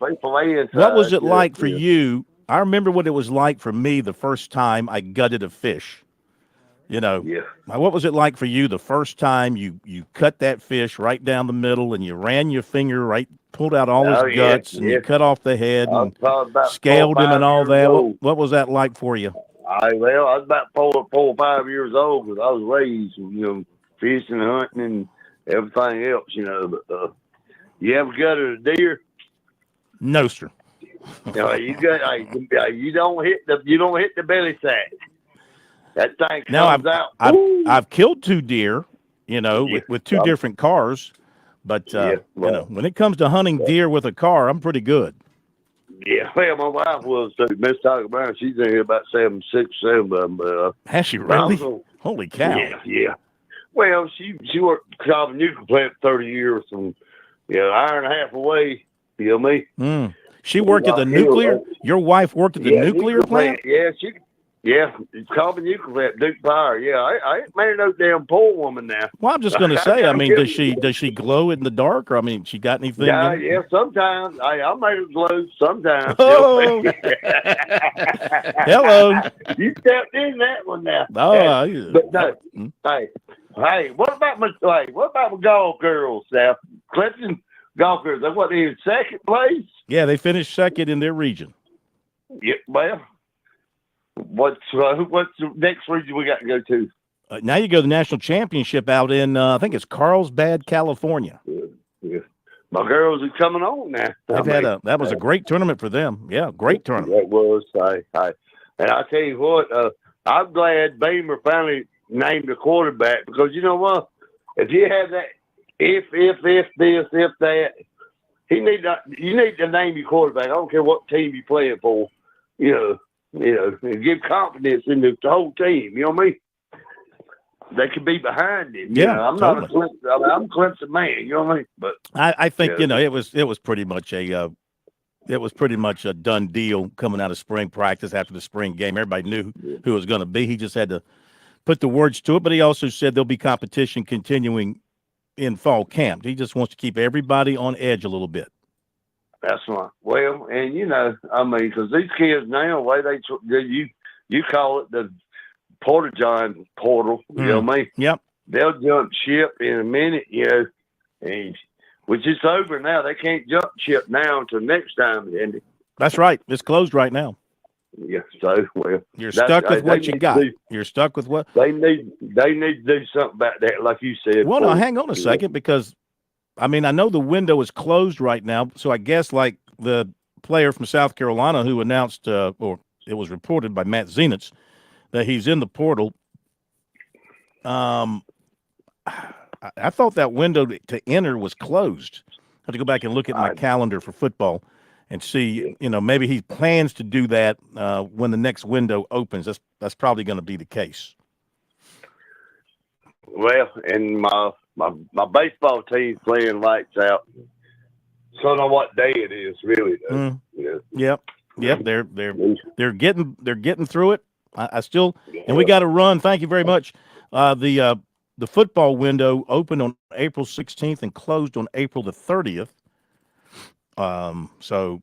Faithful inside. What was it like for you? I remember what it was like for me the first time I gutted a fish. What was it like for you the first time you cut that fish right down the middle and you ran your finger right, pulled out all his guts and you cut off the head and scaled him and all that? What was that like for you? I was about 4 or 5 years old because I was raised, fishing and hunting and everything else, But you ever gutted a deer? No, sir. You don't hit the belly sack. That thing comes out. I've killed 2 deer, with 2 different cars, but when it comes to hunting deer with a car, I'm pretty good. Yeah, well, my wife was too. Miss Talker Brown, she's in here about 7 of them. Has she really? Holy cow! Yeah. Well, she worked at the nuclear plant 30 years, and hour and a half away. You know me. She worked at the nuclear. Your wife worked at the nuclear plant. Yeah, it's called the nuclear plant, Duke Fire. Yeah, I ain't married no damn poor woman now. Well, I'm just going to say, does she glow in the dark, or she got anything? Yeah, sometimes. I made it glow sometimes. Oh, hello. You stepped in that one now. Oh, yeah. But no, hey, what about my golf girls now? Clemson golf girls. They what, in second place? Yeah, they finished second in their region. Yeah, well. What's the next region we got to go to? Now you go to the national championship out in I think it's Carlsbad, California. Yeah. My girls are coming on now. That was a great tournament for them. Yeah, great tournament. That was. And I tell you what, I'm glad Beamer finally named a quarterback because you know what? If you have that, if this, if that, you need to name your quarterback. I don't care what team you're playing for. And give confidence in the whole team. You know what I mean? They could be behind him. Yeah, I'm totally. not a Clemson. I'm a Clemson man. You know what I mean? But I think it was pretty much a done deal coming out of spring practice after the spring game. Everybody knew who it was going to be. He just had to put the words to it. But he also said there'll be competition continuing in fall camp. He just wants to keep everybody on edge a little bit. That's right. Well, and because these kids now, the way you call it the Porta John portal, you know what I mean? Yep. They'll jump ship in a minute, and which is over now. They can't jump ship now until next time, Andy. That's right. It's closed right now. Yeah. So you're stuck with what you got. You're stuck with what they need. They need to do something about that, like you said. Well, now hang on a second because. I know the window is closed right now, so I guess like the player from South Carolina who announced, or it was reported by Matt Zenitz, that he's in the portal. I thought that window to enter was closed. I have to go back and look at my calendar for football and see, maybe he plans to do that when the next window opens. That's probably going to be the case. Well, and my baseball team's playing lights out. So I don't know what day it is, really. Yep. They're getting through it. I still, and we got to run. Thank you very much. The football window opened on April 16th and closed on April the 30th. So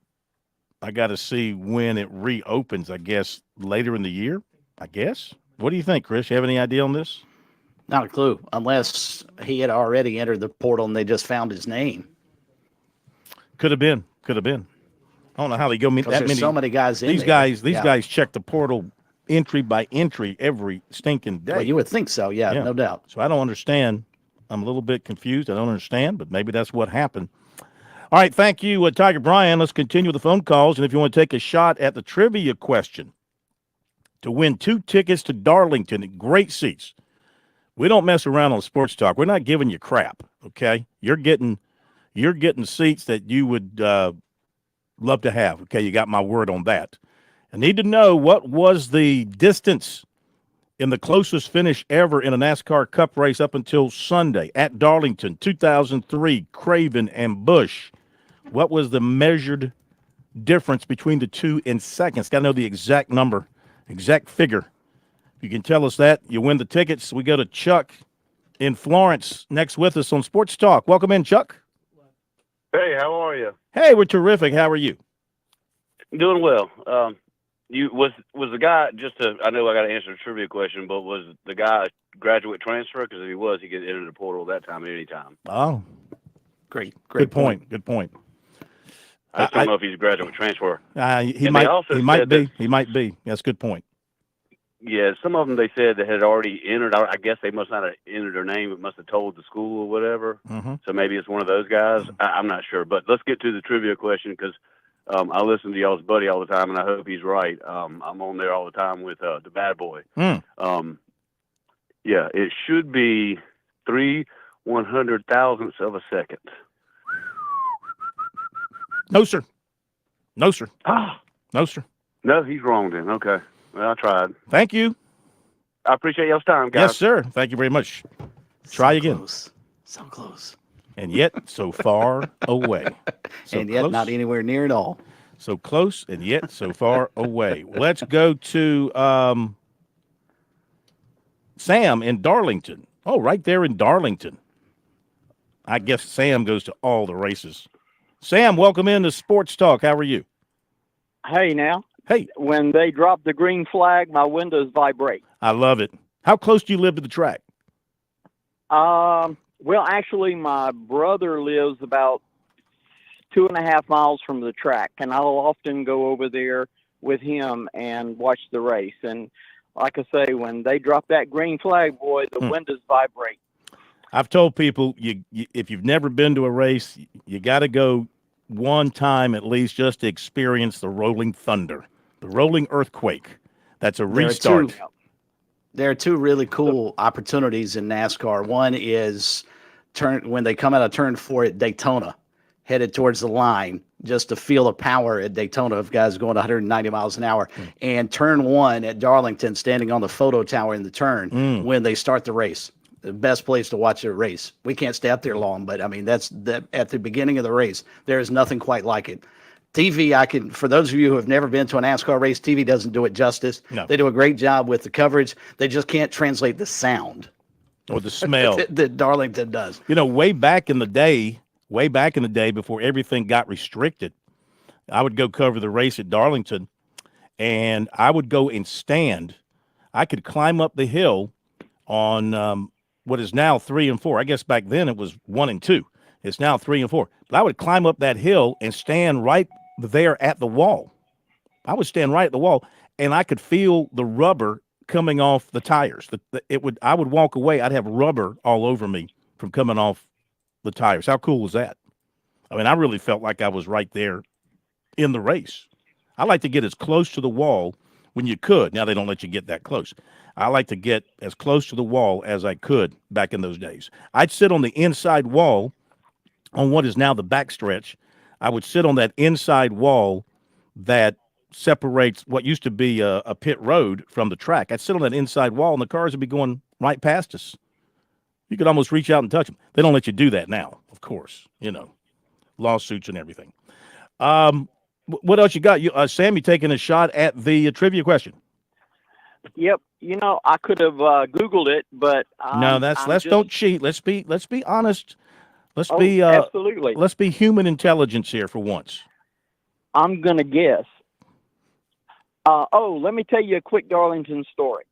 I got to see when it reopens. I guess later in the year. I guess. What do you think, Chris? You have any idea on this? Not a clue, unless he had already entered the portal and they just found his name. Could have been. I don't know how they go. There's so many guys in these there. These guys check the portal entry by entry every stinking day. Well, you would think so, yeah, no doubt. So I don't understand. I'm a little bit confused. I don't understand, but maybe that's what happened. All right, thank you, Tiger Bryan. Let's continue with the phone calls, and if you want to take a shot at the trivia question to win 2 tickets to Darlington, great seats. We don't mess around on Sports Talk. We're not giving you crap, okay? You're getting seats that you would love to have, okay? You got my word on that. I need to know, what was the distance in the closest finish ever in a NASCAR Cup race up until Sunday at Darlington, 2003, Craven and Busch? What was the measured difference between the two in seconds? Got to know the exact number, exact figure. If you can tell us that, you win the tickets. We go to Chuck in Florence next with us on Sports Talk. Welcome in, Chuck. Hey, how are you? Hey, we're terrific. How are you? Doing well. You was the guy I know I got to answer the trivia question, but was the guy a graduate transfer? Because if he was, he could enter the portal that time at any time. Oh, great Good point. Good point. I just don't know if he's a graduate transfer. He And might. they also He might said be. that- He might be. That's a good point. Yeah, some of them they said that had already entered. I guess they must not have entered their name. It must have told the school or whatever. Mhm. So maybe it's one of those guys. I'm not sure. But let's get to the trivia question because I listen to y'all's buddy all the time, and I hope he's right. I'm on there all the time with the bad boy. Yeah, it should be 3/100,000ths of a second. No, sir. No, sir. Ah. No, sir. No, he's wrong then. Okay. Well, I tried. Thank you. I appreciate y'all's time, guys. Yes, sir. Thank you very much. Try again. So close. And yet so far away. So And yet close, not anywhere near at all. So close and yet so far away. Let's go to Sam in Darlington. Oh, right there in Darlington. I guess Sam goes to all the races. Sam, welcome into Sports Talk. How are you? Hey, now. Hey. When they drop the green flag, my windows vibrate. I love it. How close do you live to the track? Well, actually, my brother lives about 2.5 miles from the track, and I'll often go over there with him and watch the race. And like I say, when they drop that green flag, boy, the windows vibrate. I've told people, if you've never been to a race, you got to go one time at least just to experience the rolling thunder, the rolling earthquake. That's a restart. There are two really cool opportunities in NASCAR. One is when they come out of turn 4 at Daytona, headed towards the line, just to feel the power at Daytona of guys going 190 miles an hour. And turn 1 at Darlington, standing on the photo tower in the turn when they start the race. The best place to watch a race. We can't stay up there long, but I mean, that's at the beginning of the race. There is nothing quite like it. TV, for those of you who have never been to a NASCAR race, TV doesn't do it justice. No. They do a great job with the coverage. They just can't translate the sound or the smell that Darlington does. You know, way back in the day before everything got restricted, I would go cover the race at Darlington, and I would go and stand. I could climb up the hill on what is now 3 and 4. I guess back then it was 1 and 2. It's now 3 and 4. But I would climb up that hill and stand right there at the wall. I would stand right at the wall, and I could feel the rubber coming off the tires. I would walk away. I'd have rubber all over me from coming off the tires. How cool was that? I mean, I really felt like I was right there in the race. I like to get as close to the wall when you could. Now they don't let you get that close. I like to get as close to the wall as I could back in those days. I'd sit on the inside wall on what is now the backstretch. I would sit on that inside wall that separates what used to be a pit road from the track. I'd sit on that inside wall, and the cars would be going right past us. You could almost reach out and touch them. They don't let you do that now, of course, lawsuits and everything. What else you got? Sam, you taking a shot at the trivia question? Yep. I could have Googled it, but No, don't cheat. Let's be honest. Absolutely. Let's be human intelligence here for once. I'm gonna guess. Let me tell you a quick Darlington story.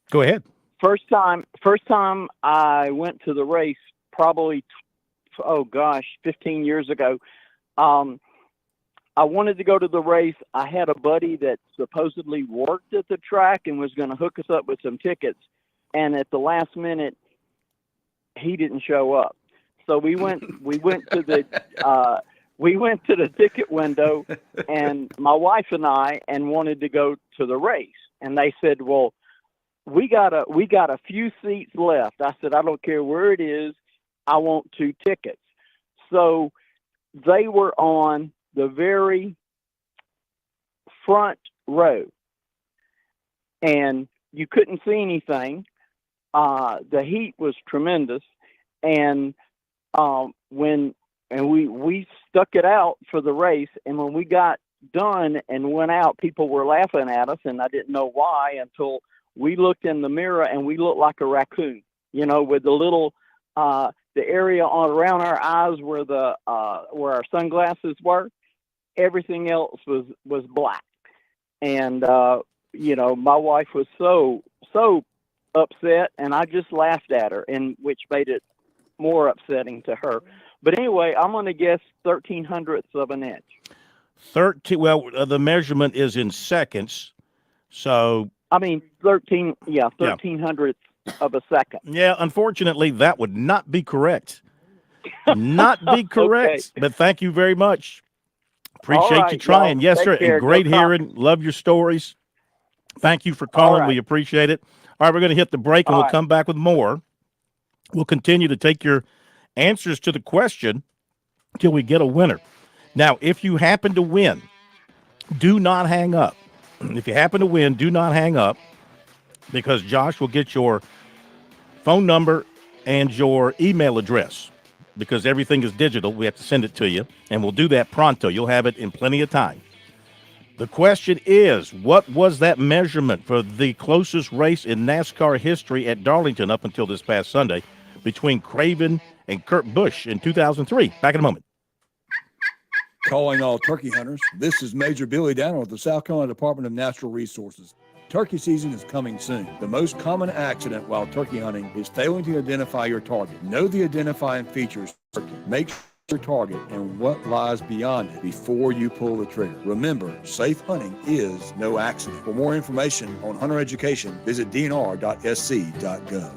Go ahead. First time I went to the race, probably 15 years ago. I wanted to go to the race. I had a buddy that supposedly worked at the track and was going to hook us up with some tickets. And at the last minute, he didn't show up. So we went to the ticket window, and my wife and I wanted to go to the race. And they said, well, we got a few seats left. I said, I don't care where it is. I want 2 tickets. So they were on the very front row, and you couldn't see anything. The heat was tremendous, and we stuck it out for the race. And when we got done and went out, people were laughing at us, and I didn't know why until we looked in the mirror and we looked like a raccoon, with the little, the area around our eyes where where our sunglasses were. Everything else was black. And, my wife was so upset, and I just laughed at her, and which made it more upsetting to her. But anyway, I'm going to guess 1/1300th of an inch. 13. Well, the measurement is in seconds. So 1/1300th of a second. Yeah, unfortunately, that would not be correct. Not be correct. Okay. But thank you very much. Appreciate you trying. Y'all. Yes, Take sir. care. And great Go hearing. Love your stories. Thank you for calling. We appreciate it. All right, we're going to hit the break, and we'll come back with more. We'll continue to take your answers to the question till we get a winner. Now, if you happen to win, do not hang up. If you happen to win, do not hang up, because Josh will get your phone number and your email address, because everything is digital. We have to send it to you, and we'll do that pronto. You'll have it in plenty of time. The question is, what was that measurement for the closest race in NASCAR history at Darlington up until this past Sunday between Craven and Kurt Busch in 2003? Back in a moment. Calling all turkey hunters, this is Major Billy Downer with the South Carolina Department of Natural Resources. Turkey season is coming soon. The most common accident while turkey hunting is failing to identify your target. Know the identifying features. Make sure your target and what lies beyond it before you pull the trigger. Remember, safe hunting is no accident. For more information on hunter education, visit dnr.sc.gov.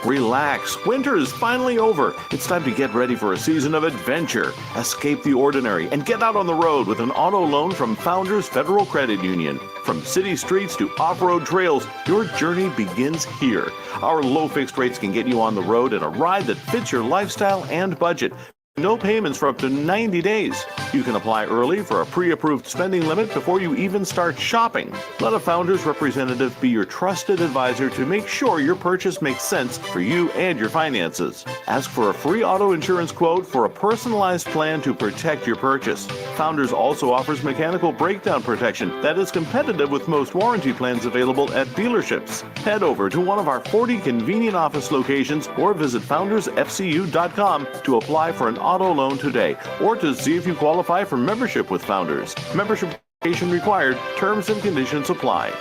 Relax. Winter is finally over. It's time to get ready for a season of adventure. Escape the ordinary and get out on the road with an auto loan from Founders Federal Credit Union. From city streets to off-road trails, your journey begins here. Our low fixed rates can get you on the road in a ride that fits your lifestyle and budget. No payments for up to 90 days. You can apply early for a pre-approved spending limit before you even start shopping. Let a Founders representative be your trusted advisor to make sure your purchase makes sense for you and your finances. Ask for a free auto insurance quote for a personalized plan to protect your purchase. Founders also offers mechanical breakdown protection that is competitive with most warranty plans available at dealerships. Head over to one of our 40 convenient office locations or visit foundersfcu.com to apply for an auto loan today, or to see if you qualify for membership with Founders. Membership application required. Terms and conditions apply.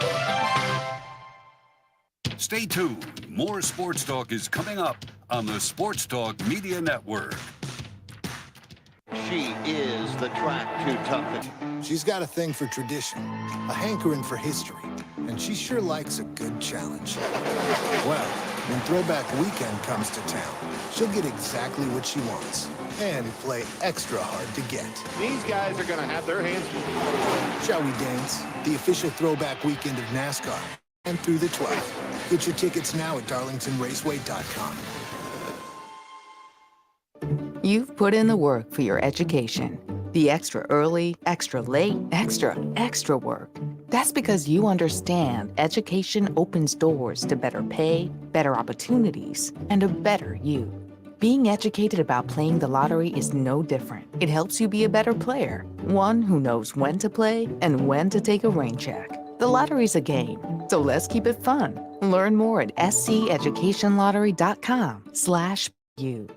Stay tuned. More Sports Talk is coming up on the Sports Talk Media Network. She is the track too tough. She's got a thing for tradition, a hankering for history, and she sure likes a good challenge. Well, when Throwback Weekend comes to town, she'll get exactly what she wants and play extra hard to get. These guys are going to have their hands full. Shall we dance? The official Throwback Weekend of NASCAR and through the 12th. Get your tickets now at darlingtonraceway.com. You've put in the work for your education. The extra early, extra late, extra work. That's because you understand education opens doors to better pay, better opportunities, and a better you. Being educated about playing the lottery is no different. It helps you be a better player, one who knows when to play and when to take a rain check. The lottery's a game, so let's keep it fun. Learn more at sceducationlottery.com/you.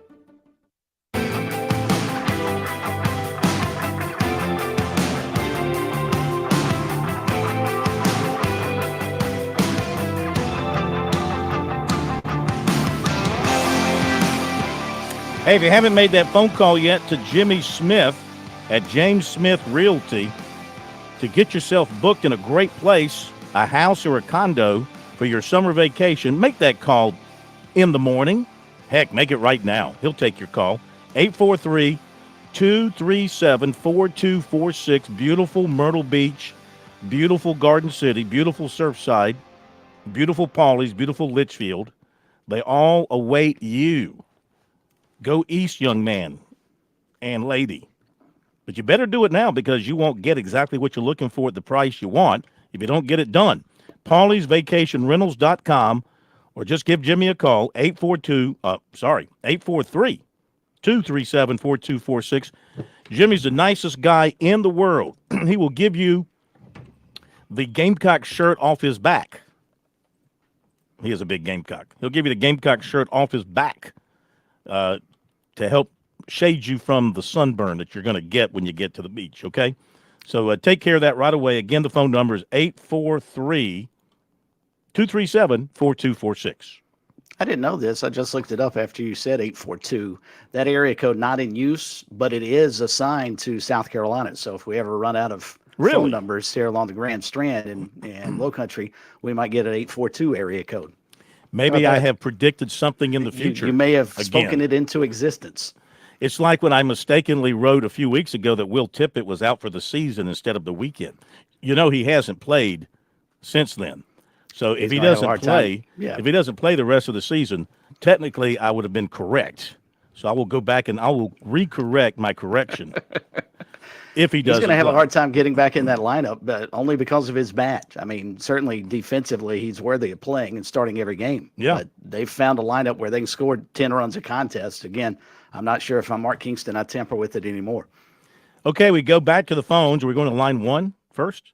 Hey, if you haven't made that phone call yet to Jimmy Smith at James Smith Realty to get yourself booked in a great place, a house or a condo for your summer vacation, make that call in the morning. Heck, make it right now. He'll take your call. 843-237-4246. Beautiful Myrtle Beach, beautiful Garden City, beautiful Surfside, beautiful Pawleys, beautiful Litchfield. They all await you. Go east, young man and lady. But you better do it now, because you won't get exactly what you're looking for at the price you want if you don't get it done. PawleysVacationRentals.com, or just give Jimmy a call, 843-237-4246. Jimmy's the nicest guy in the world. He will give you the Gamecock shirt off his back. He is a big Gamecock. He'll give you the Gamecock shirt off his back to help shade you from the sunburn that you're going to get when you get to the beach, okay? So take care of that right away. Again, the phone number is 843-237-4246. I didn't know this. I just looked it up after you said 842. That area code not in use, but it is assigned to South Carolina. So if we ever run out of phone numbers here along the Grand Strand and Low Country, we might get an 842 area code. Maybe I have predicted something in the future. You may have spoken it into existence. It's like when I mistakenly wrote a few weeks ago that Will Tippett was out for the season instead of the weekend. You know, he hasn't played since then. So if he doesn't play, if he doesn't play the rest of the season, technically I would have been correct. So I will go back and I will recorrect my correction. If he doesn't, he's going to have a hard time getting back in that lineup, but only because of his bat. I mean, certainly defensively, he's worthy of playing and starting every game. Yeah, but they've found a lineup where they can score 10 runs a contest. Again, I'm not sure if I'm Mark Kingston, I tamper with it anymore. Okay, we go back to the phones. Are we going to line 1 first?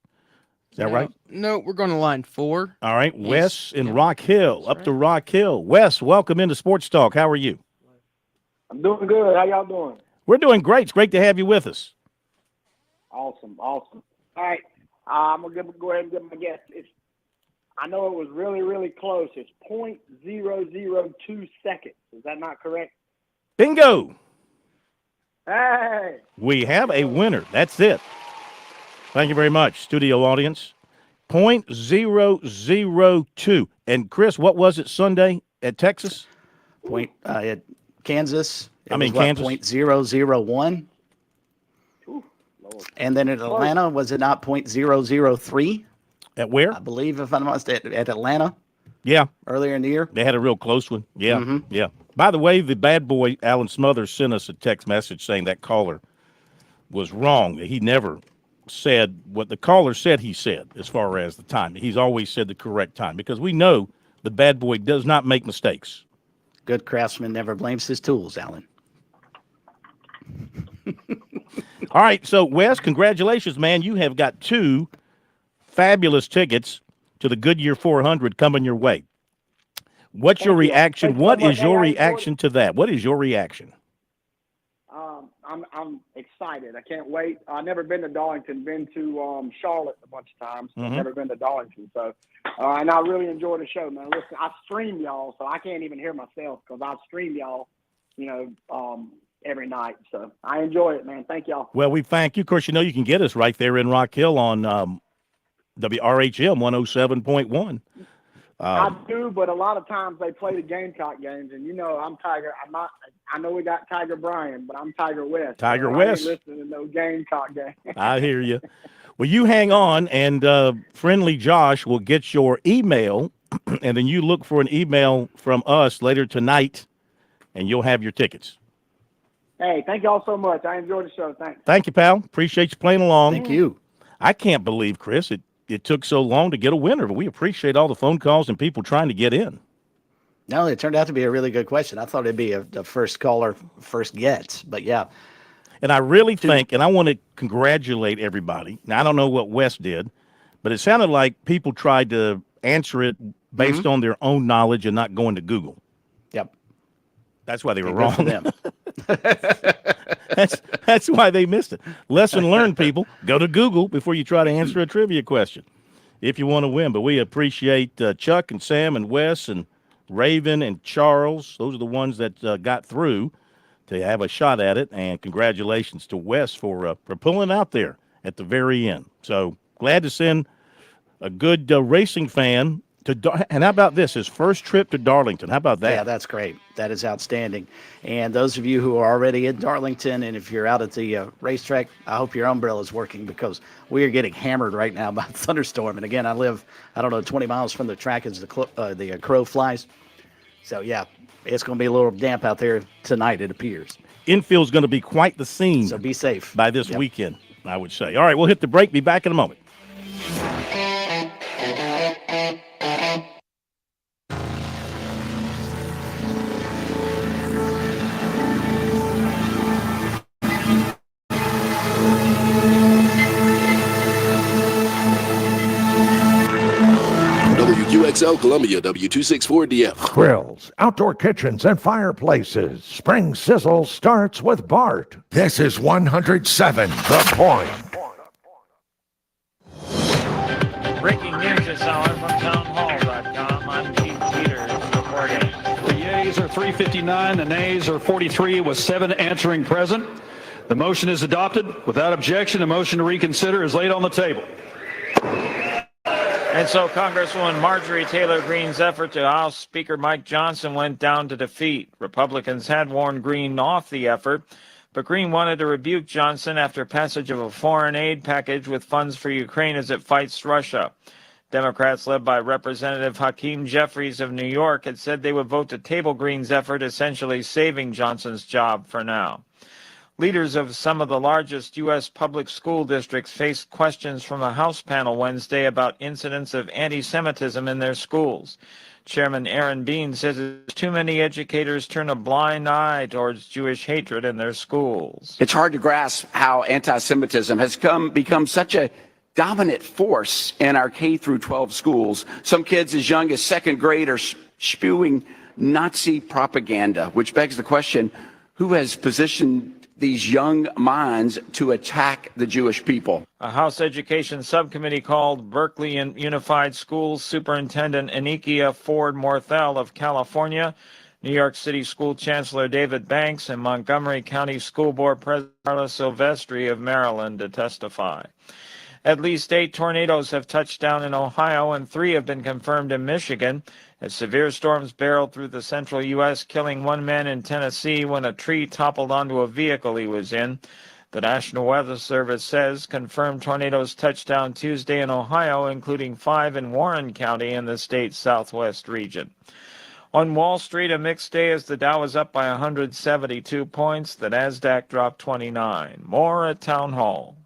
Is that right? No, we're going to line 4. All right, Wes in Rock Hill, up to Rock Hill. Wes, welcome into Sports Talk. How are you? I'm doing good. How y'all doing? We're doing great. It's great to have you with us. Awesome. All right, I'm going to go ahead and give my guess. I know it was really, really close. It's 0.002 seconds. Is that not correct? Bingo. Hey. We have a winner. That's it. Thank you very much, studio audience. 0.002. And Chris, what was it Sunday at Texas? At Kansas. Kansas. 0.001. And then at Atlanta, was it not 0.003? At where? I believe, if I'm not mistaken, at Atlanta. Yeah. Earlier in the year. They had a real close one. Yeah. Yeah. By the way, the bad boy, Alan Smothers, sent us a text message saying that caller was wrong. He never said what the caller said he said as far as the time. He's always said the correct time because we know the bad boy does not make mistakes. Good craftsman never blames his tools, Alan. All right, so Wes, congratulations, man. You have got 2 fabulous tickets to the Goodyear 400 coming your way. What's your reaction? What is your reaction to that? What is your reaction? I'm excited. I can't wait. I've never been to Darlington. Been to Charlotte a bunch of times. I've never been to Darlington. So, and I really enjoy the show, man. Listen, I stream y'all, so I can't even hear myself because I stream y'all, every night. So I enjoy it, man. Thank y'all. Well, we thank you. Of course, you can get us right there in Rock Hill on WRHM 107.1. I do, but a lot of times they play the Gamecock games, and I'm Tiger. I'm not. I know we got Tiger Bryan, but I'm Tiger West. Tiger so West. I ain't listening to no Gamecock game. I hear you. Well, you hang on, and friendly Josh will get your email, and then you look for an email from us later tonight, and you'll have your tickets. Hey, thank y'all so much. I enjoyed the show. Thanks. Thank you, pal. Appreciate you playing along. Thank you. I can't believe, Chris, it took so long to get a winner, but we appreciate all the phone calls and people trying to get in. No, it turned out to be a really good question. I thought it'd be a first caller, first get, but yeah. And I really think, and I want to congratulate everybody. Now, I don't know what Wes did, but it sounded like people tried to answer it based on their own knowledge and not going to Google. Yep. That's why they were wrong. For them. That's why they missed it. Lesson learned, people. Go to Google before you try to answer a trivia question if you want to win. But we appreciate Chuck and Sam and Wes and Raven and Charles. Those are the ones that got through to have a shot at it. And congratulations to Wes for pulling out there at the very end. So glad to send a good racing fan and how about this? His first trip to Darlington. How about that? Yeah, that's great. That is outstanding. And those of you who are already in Darlington, and if you're out at the racetrack, I hope your umbrella is working because we are getting hammered right now by a thunderstorm. And again, I live, 20 miles from the track as the crow flies. So yeah, it's going to be a little damp out there tonight, it appears. Infield's going to be quite the scene. So be safe by this weekend, I would say. All right, we'll hit the break. Be back in a moment. WQXL Columbia, W264DF. Grills, outdoor kitchens, and fireplaces. Spring Sizzle starts with Bart. This is 107 The Point. Breaking news this hour from townhall.com. I'm Keith Peters reporting. The yeas are 359, the nays are 43, with 7 answering present. The motion is adopted. Without objection, the motion to reconsider is laid on the table. And so Congresswoman Marjorie Taylor Greene's effort to oust Speaker Mike Johnson went down to defeat. Republicans had warned Greene off the effort, but Greene wanted to rebuke Johnson after passage of a foreign aid package with funds for Ukraine as it fights Russia. Democrats led by Representative Hakeem Jeffries of New York had said they would vote to table Greene's effort, essentially saving Johnson's job for now. Leaders of some of the largest U.S. public school districts faced questions from a House panel Wednesday about incidents of anti-Semitism in their schools. Chairman Aaron Bean says too many educators turn a blind eye towards Jewish hatred in their schools. It's hard to grasp how anti-Semitism has become such a dominant force in our K through 12 schools. Some kids as young as second grade are spewing Nazi propaganda, which begs the question, who has positioned these young minds to attack the Jewish people? A House Education Subcommittee called Berkeley Unified Schools Superintendent Anikia Ford Morthell of California, New York City School Chancellor David Banks, and Montgomery County School Board President Carla Silvestri of Maryland to testify. At least 8 tornadoes have touched down in Ohio, and 3 have been confirmed in Michigan, as severe storms barreled through the central U.S., killing 1 man in Tennessee when a tree toppled onto a vehicle he was in. The National Weather Service says confirmed tornadoes touched down Tuesday in Ohio, including 5 in Warren County in the state's southwest region. On Wall Street, a mixed day as the Dow was up by 172 points. The Nasdaq dropped 29. More at Town Hall.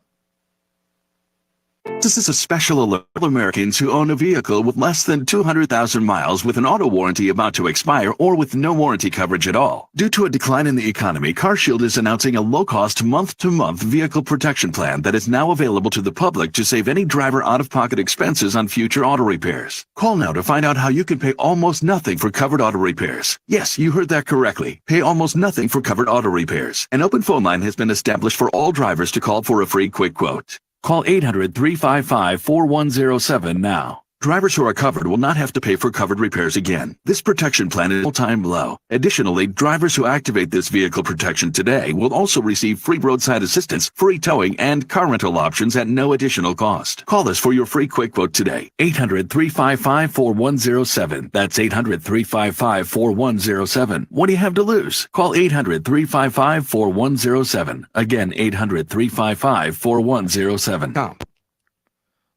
This is a special alert for Americans who own a vehicle with less than 200,000 miles with an auto warranty about to expire or with no warranty coverage at all. Due to a decline in the economy, CarShield is announcing a low-cost month-to-month vehicle protection plan that is now available to the public to save any driver out-of-pocket expenses on future auto repairs. Call now to find out how you can pay almost nothing for covered auto repairs. Yes, you heard that correctly. Pay almost nothing for covered auto repairs. An open phone line has been established for all drivers to call for a free quick quote. Call 800-355-4107 now. Drivers who are covered will not have to pay for covered repairs again. This protection plan is all-time low. Additionally, drivers who activate this vehicle protection today will also receive free roadside assistance, free towing, and car rental options at no additional cost. Call us for your free quick quote today. 800-355-4107. That's 800-355-4107. What do you have to lose? Call 800-355-4107. Again, 800-355-4107.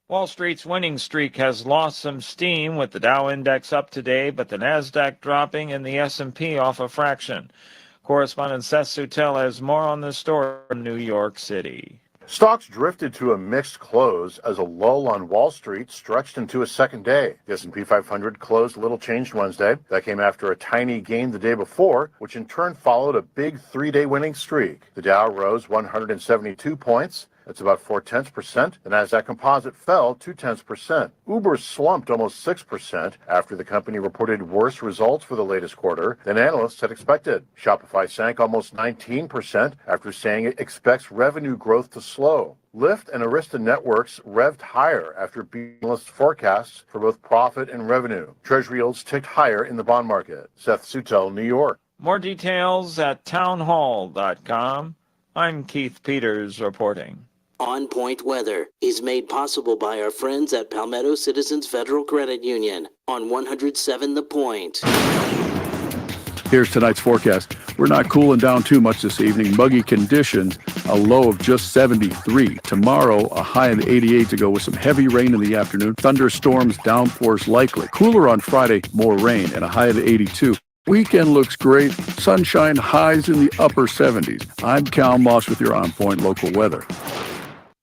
Wall Street's winning streak has lost some steam, with the Dow Index up today, but the Nasdaq dropping and the S&P off a fraction. Correspondent Seth Sutel has more on this story from New York City. Stocks drifted to a mixed close as a lull on Wall Street stretched into a second day. The S&P 500 closed a little changed Wednesday. That came after a tiny gain the day before, which in turn followed a big 3-day winning streak. The Dow rose 172 points. That's about 0.4%. The Nasdaq Composite fell 0.2%. Uber slumped almost 6% after the company reported worse results for the latest quarter than analysts had expected. Shopify sank almost 19% after saying it expects revenue growth to slow. Lyft and Arista Networks revved higher after beating analyst forecasts for both profit and revenue. Treasury yields ticked higher in the bond market. Seth Sutel, New York. More details at townhall.com. I'm Keith Peters reporting. On Point Weather is made possible by our friends at Palmetto Citizens Federal Credit Union on 107 The Point. Here's tonight's forecast. We're not cooling down too much this evening. Muggy conditions, a low of just 73. Tomorrow, a high of 88 to go with some heavy rain in the afternoon. Thunderstorms, downpours likely. Cooler on Friday, more rain, and a high of 82. Weekend looks great. Sunshine, highs in the upper 70s. I'm Cal Moss with your On Point local weather.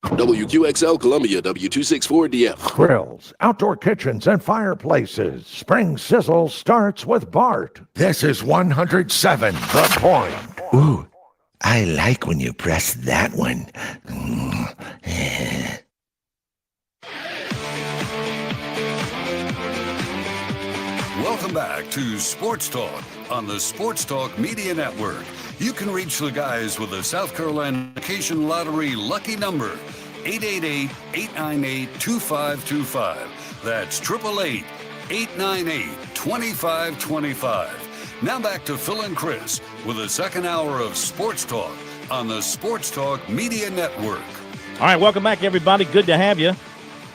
WQXL Columbia, W264DF. Grills, outdoor kitchens, and fireplaces. Spring Sizzle starts with Bart. This is 107 The Point. Ooh, I like when you press that one. Welcome back to Sports Talk on the Sports Talk Media Network. You can reach the guys with the South Carolina Vacation Lottery lucky number, 888-898-2525. That's 888-898-2525. Now back to Phil and Chris with the second hour of Sports Talk on the Sports Talk Media Network. All right, welcome back, everybody. Good to have you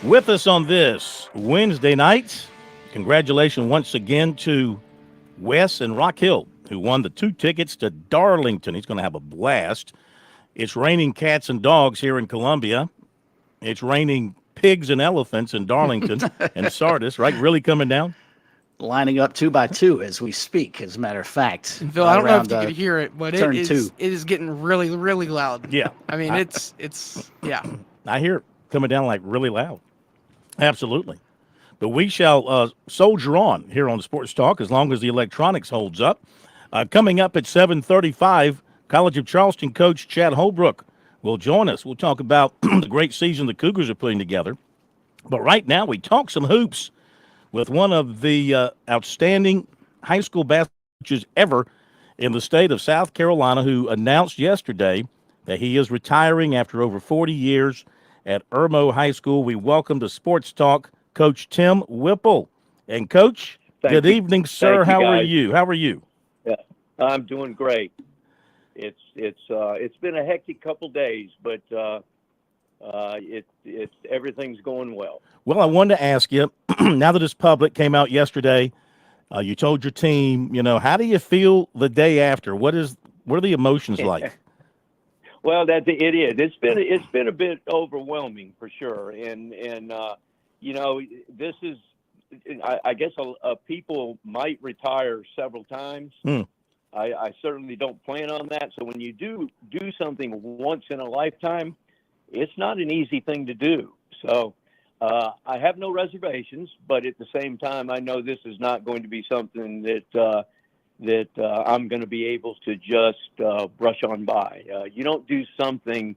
with us on this Wednesday night. Congratulations once again to Wes and Rock Hill, who won the 2 tickets to Darlington. He's going to have a blast. It's raining cats and dogs here in Columbia. It's raining pigs and elephants in Darlington and Sardis, right? Really coming down? Lining up 2 by 2 as we speak, as a matter of fact. And Phil, I don't know if you could hear it, but turn it is getting really, really loud. Yeah. I mean, it's yeah. I hear it coming down like really loud. Absolutely. But we shall soldier on here on Sports Talk as long as the electronics holds up. Coming up at 7:35, College of Charleston coach Chad Holbrook will join us. We'll talk about the great season the Cougars are putting together. But right now, we talk some hoops with one of the outstanding high school basketball coaches ever in the state of South Carolina, who announced yesterday that he is retiring after over 40 years at Irmo High School. We welcome to Sports Talk Coach Tim Whipple. And Coach, good evening, sir. How are you? How are you? Yeah, I'm doing great. It's been a hectic couple days, but everything's going well. Well, I wanted to ask you, now that it's public, came out yesterday, you told your team, how do you feel the day after? What are the emotions like? Well, it is. It's been a bit overwhelming for sure, and this is. I guess people might retire several times. I certainly don't plan on that. So when you do something once in a lifetime, it's not an easy thing to do. So I have no reservations, but at the same time, I know this is not going to be something that I'm going to be able to just brush on by. You don't do something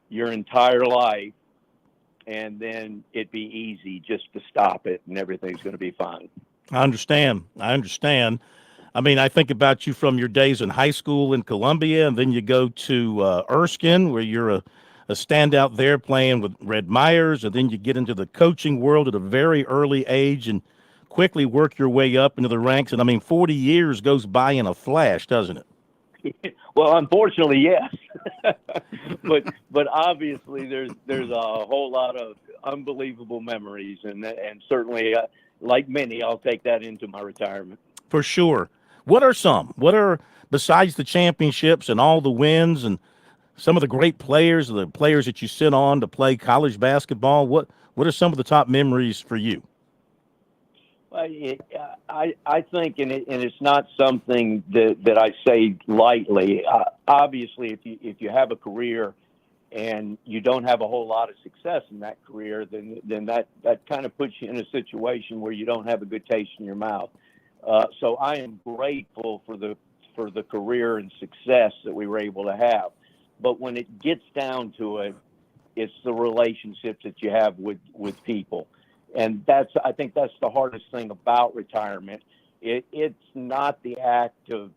your entire life and then it'd be easy just to stop it and everything's going to be fine. I understand. I mean, I think about you from your days in high school in Columbia, and then you go to Erskine, where you're a standout there playing with Red Myers, and then you get into the coaching world at a very early age and quickly work your way up into the ranks. And, 40 years goes by in a flash, doesn't it? Well, unfortunately, yes. but obviously there's a whole lot of unbelievable memories, and certainly, like many, I'll take that into my retirement. For sure. What are, besides the championships and all the wins and some of the great players, the players that you sit on to play college basketball, what are some of the top memories for you? I think, and it's not something that I say lightly. Obviously, if you have a career and you don't have a whole lot of success in that career, then that kind of puts you in a situation where you don't have a good taste in your mouth. So I am grateful for the career and success that we were able to have. But when it gets down to it, it's the relationships that you have with people. And I think that's the hardest thing about retirement. It's not the act of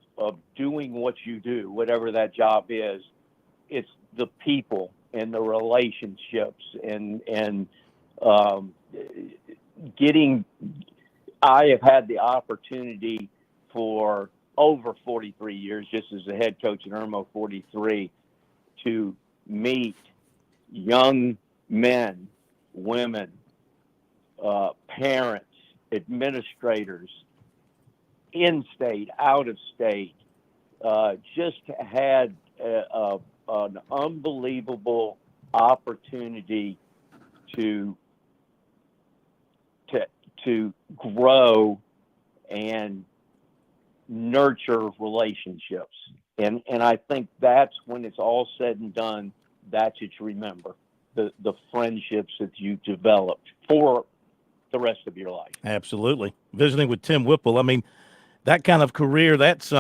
doing what you do, whatever that job is. It's the people and the relationships and getting. I have had the opportunity for over 43 years, just as a head coach at Irmo 43, to meet young men, women, parents, administrators, in-state, out-of-state, just had an unbelievable opportunity to grow and nurture relationships. And I think that's when it's all said and done, that's what you remember, the friendships that you developed for the rest of your life. Absolutely. Visiting with Tim Whipple, that kind of career, that's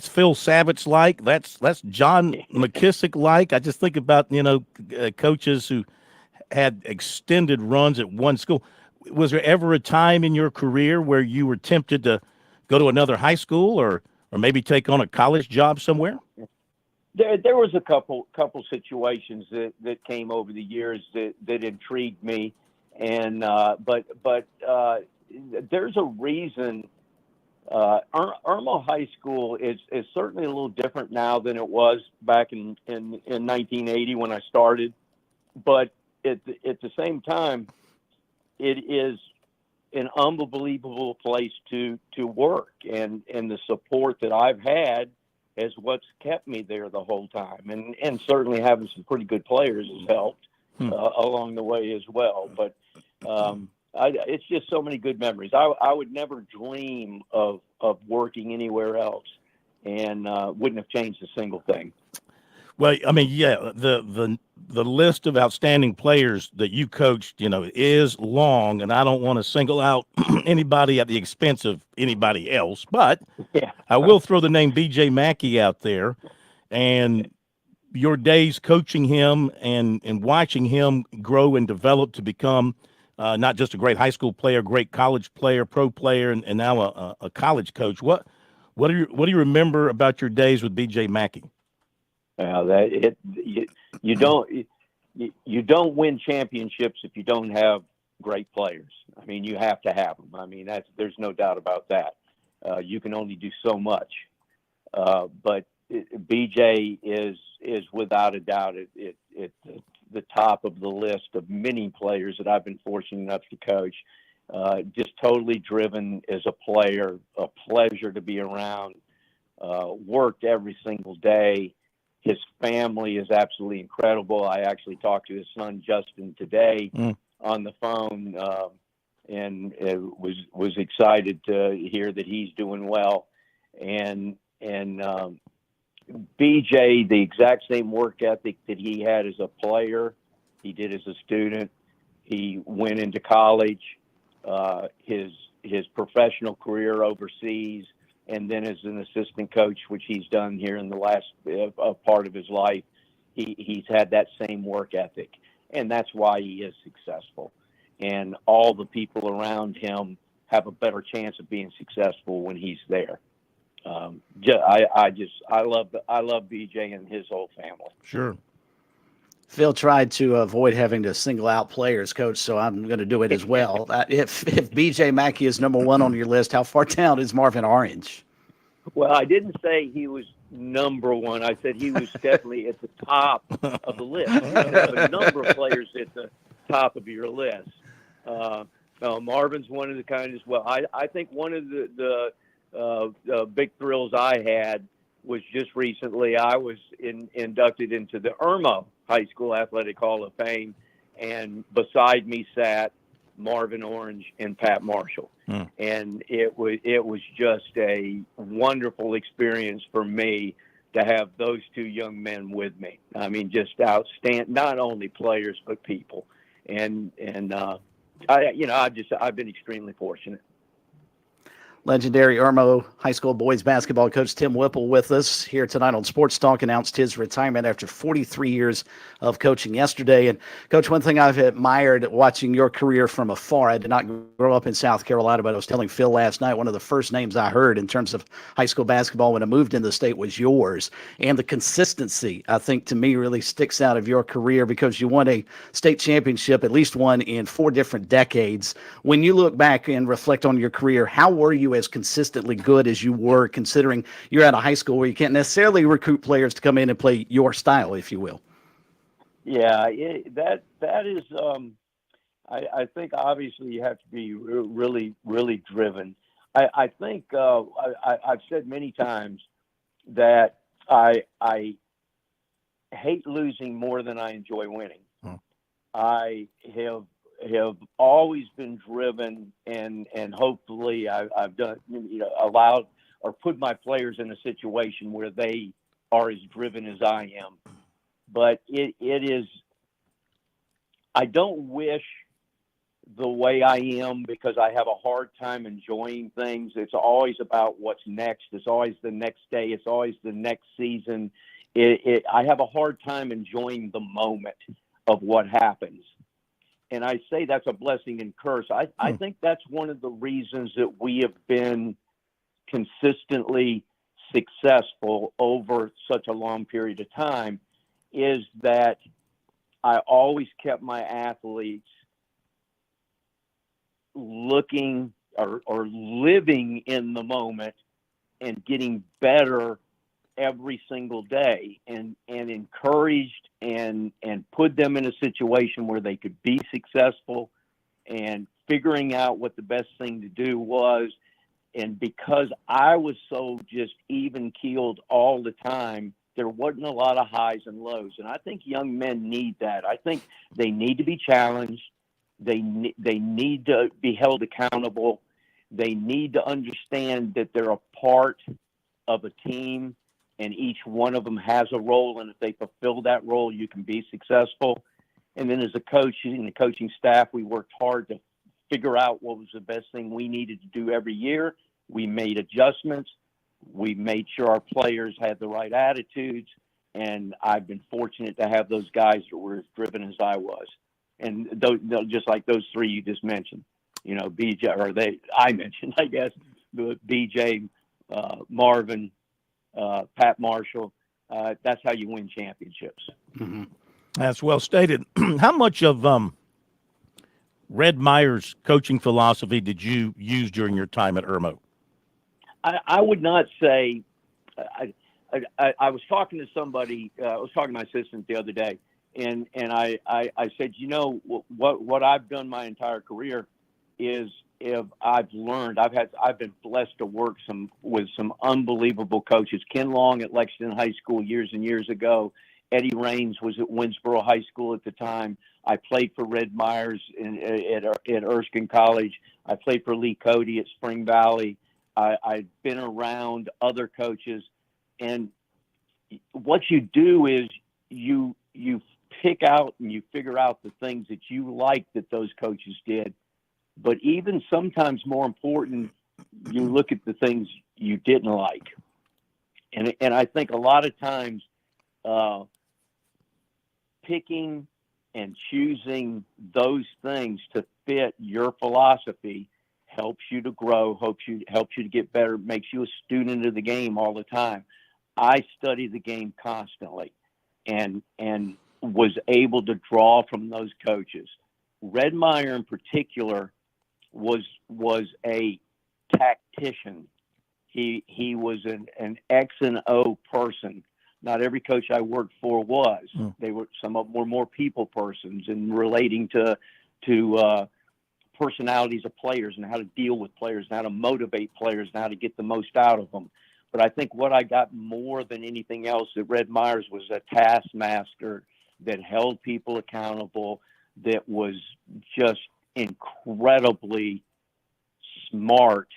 Phil Savage-like, that's John McKissick-like. I just think about, coaches who had extended runs at one school. Was there ever a time in your career where you were tempted to go to another high school or maybe take on a college job somewhere? There was a couple situations that came over the years that intrigued me, and but there's a reason. Irma High School is certainly a little different now than it was back in 1980 when I started, but at the same time, it is an unbelievable place to work, and the support that I've had is what's kept me there the whole time, and certainly having some pretty good players has helped along the way as well. But it's just so many good memories. I would never dream of working anywhere else, and wouldn't have changed a single thing. Well, I mean, yeah, the list of outstanding players that you coached, is long, and I don't want to single out anybody at the expense of anybody else, but yeah. I will throw the name B.J. Mackey out there, and your days coaching him and watching him grow and develop to become not just a great high school player, great college player, pro player, and now a college coach. What do you remember about your days with B.J. Mackey? You don't win championships if you don't have great players. I mean, you have to have them. I mean, there's no doubt about that. You can only do so much, but BJ is without a doubt at the top of the list of many players that I've been fortunate enough to coach. Just totally driven as a player, a pleasure to be around. Worked every single day. His family is absolutely incredible. I actually talked to his son Justin today on the phone, and was excited to hear that he's doing well. And BJ, the exact same work ethic that he had as a player, he did as a student. He went into college, his professional career overseas, and then as an assistant coach, which he's done here in the last part of his life, he's had that same work ethic. And that's why he is successful. And all the people around him have a better chance of being successful when he's there. I love BJ and his whole family. Sure. Phil tried to avoid having to single out players, Coach, so I'm going to do it as well. If B.J. Mackey is number one on your list, how far down is Marvin Orange? Well, I didn't say he was number one. I said he was definitely at the top of the list. You can have a number of players at the top of your list. Marvin's one of the kind as well. I think one of the big thrills I had was just recently I was inducted into the Irma High School Athletic Hall of Fame, and beside me sat Marvin Orange and Pat Marshall. And it was just a wonderful experience for me to have those two young men with me. I mean, just outstanding, not only players, but people. And I've been extremely fortunate. Legendary Irmo High School boys basketball coach Tim Whipple with us here tonight on Sports Talk, announced his retirement after 43 years of coaching yesterday. And, Coach, one thing I've admired watching your career from afar, I did not grow up in South Carolina, but I was telling Phil last night, one of the first names I heard in terms of high school basketball when I moved into the state was yours. And the consistency, I think, to me really sticks out of your career because you won a state championship, at least one in 4 different decades. When you look back and reflect on your career, how were you as consistently good as you were, considering you're at a high school where you can't necessarily recruit players to come in and play your style, if you will? Yeah, that is. I think obviously you have to be really, really driven. I think I've said many times that I hate losing more than I enjoy winning. I have always been driven, and hopefully I've done, allowed or put my players in a situation where they are as driven as I am. But it is, I don't wish the way I am because I have a hard time enjoying things. It's always about what's next. It's always the next day. It's always the next season. I have a hard time enjoying the moment of what happens. and I say that's a blessing and curse. I think that's one of the reasons that we have been consistently successful over such a long period of time, is that I always kept my athletes looking or living in the moment and getting better every single day, and encouraged and put them in a situation where they could be successful, and figuring out what the best thing to do was. And because I was so just even keeled all the time, there wasn't a lot of highs and lows. And I think young men need that. I think they need to be challenged. They need to be held accountable. They need to understand that they're a part of a team, and each one of them has a role. And if they fulfill that role, you can be successful. And then as a coach and the coaching staff, we worked hard to figure out what was the best thing we needed to do every year. We made adjustments. We made sure our players had the right attitudes. And I've been fortunate to have those guys that were as driven as I was. And those, just like those three you just mentioned, BJ, I mentioned, I guess, BJ, Marvin, Pat Marshall. That's how you win championships. Mm-hmm. That's well stated. How much of Red Meyer's coaching philosophy did you use during your time at Irmo? I would not say. I was talking to somebody. I was talking to my assistant the other day, and I said, what I've done my entire career is, if I've learned, I've been blessed to work with some unbelievable coaches. Ken Long at Lexington High School years and years ago. Eddie Raines was at Winsboro High School at the time. I played for Red Myers at Erskine College. I played for Lee Cody at Spring Valley. I've been around other coaches, and what you do is you pick out and you figure out the things that you like that those coaches did. But even sometimes more important, you look at the things you didn't like. And I think a lot of times picking and choosing those things to fit your philosophy helps you to grow, helps you to get better, makes you a student of the game all the time. I study the game constantly and was able to draw from those coaches. Red Meyer in particular was a tactician. He was an X and O person. Not every coach I worked for was. Some of them were more people persons and relating to personalities of players and how to deal with players and how to motivate players and how to get the most out of them. But I think what I got more than anything else at Red Myers was a taskmaster that held people accountable, that was just incredibly smart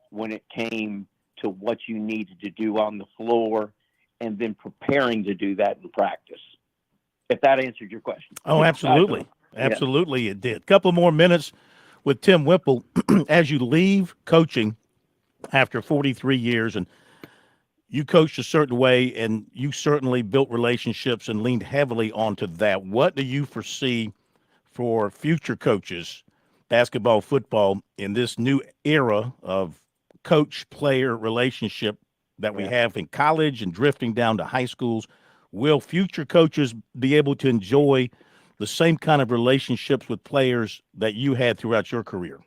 when it came to what you needed to do on the floor, and then preparing to do that in practice. If that answered your question. Oh, absolutely. Absolutely, it did. Couple more minutes with Tim Whipple. As you leave coaching after 43 years, and you coached a certain way, and you certainly built relationships and leaned heavily onto that. What do you foresee for future coaches, basketball, football, in this new era of coach-player relationship that we have in college and drifting down to high schools? Will future coaches be able to enjoy the same kind of relationships with players that you had throughout your career?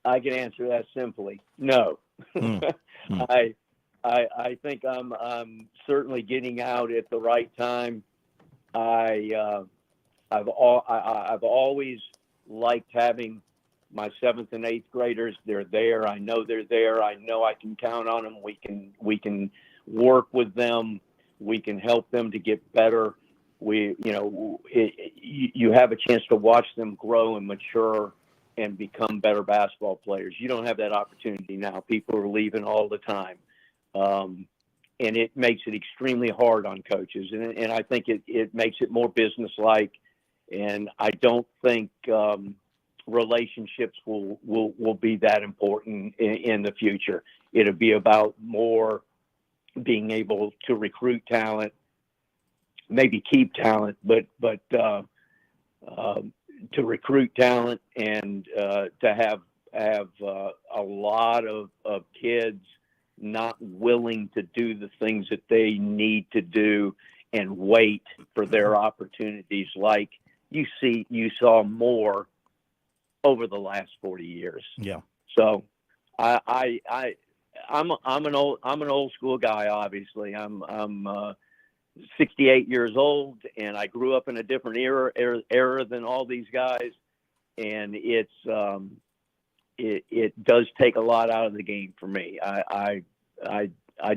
I can answer that simply. No. I think I'm certainly getting out at the right time. I've always liked having my 7th and 8th graders. They're there. I know they're there. I know I can count on them. We can work with them. We can help them to get better. You have a chance to watch them grow and mature and become better basketball players. You don't have that opportunity now. People are leaving all the time. And it makes it extremely hard on coaches. And I think it makes it more business-like. And I don't think relationships will be that important in the future. It'll be about more being able to recruit talent, maybe keep talent, but to recruit talent and to have a lot of kids not willing to do the things that they need to do and wait for their opportunities, like you saw more over the last 40 years. Yeah. So I'm an old school guy. Obviously, I'm 68 years old, and I grew up in a different era than all these guys, and it does take a lot out of the game for me. I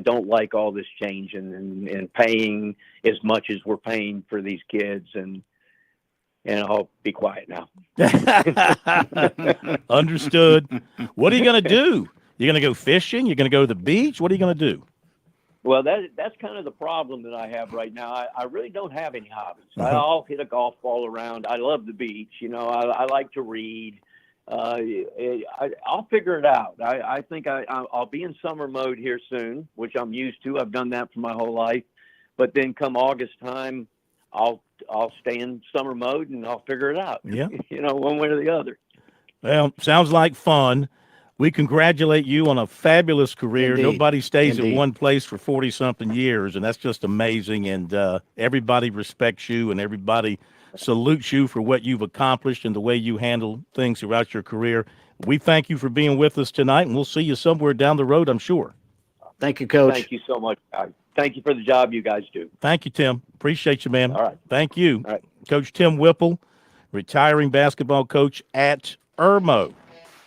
don't like all this changing and paying as much as we're paying for these kids, and I'll be quiet now. Understood. What are you going to do? You're going to go fishing? You're going to go to the beach? What are you going to do? Well, that's kind of the problem that I have right now. I really don't have any hobbies. I'll hit a golf ball around. I love the beach. I like to read. I'll figure it out. I think I'll be in summer mode here soon, which I'm used to. I've done that for my whole life. But then come August time, I'll stay in summer mode and I'll figure it out. Yeah. One way or the other. Well, sounds like fun. We congratulate you on a fabulous career. Indeed. Nobody stays Indeed. at one place for 40-something years, and that's just amazing. And everybody respects you, and everybody salutes you for what you've accomplished and the way you handle things throughout your career. We thank you for being with us tonight, and we'll see you somewhere down the road, I'm sure. Thank you, Coach. Thank you so much, guys. Thank you for the job you guys do. Thank you, Tim. Appreciate you, man. All right. Thank you. All right. Coach Tim Whipple, retiring basketball coach at Irmo.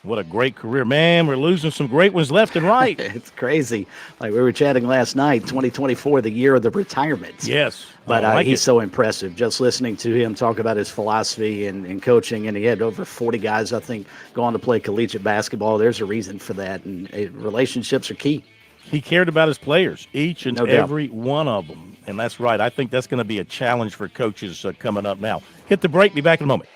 What a great career, man. We're losing some great ones left and right. It's crazy. Like we were chatting last night, 2024, the year of the retirements. Yes. But he's so impressive. Just listening to him talk about his philosophy and coaching, and he had over 40 guys, I think, go on to play collegiate basketball. There's a reason for that, and relationships are key. He cared about his players, each and No doubt. every one of them. And that's right. I think that's going to be a challenge for coaches coming up now. Hit the break. Be back in a moment.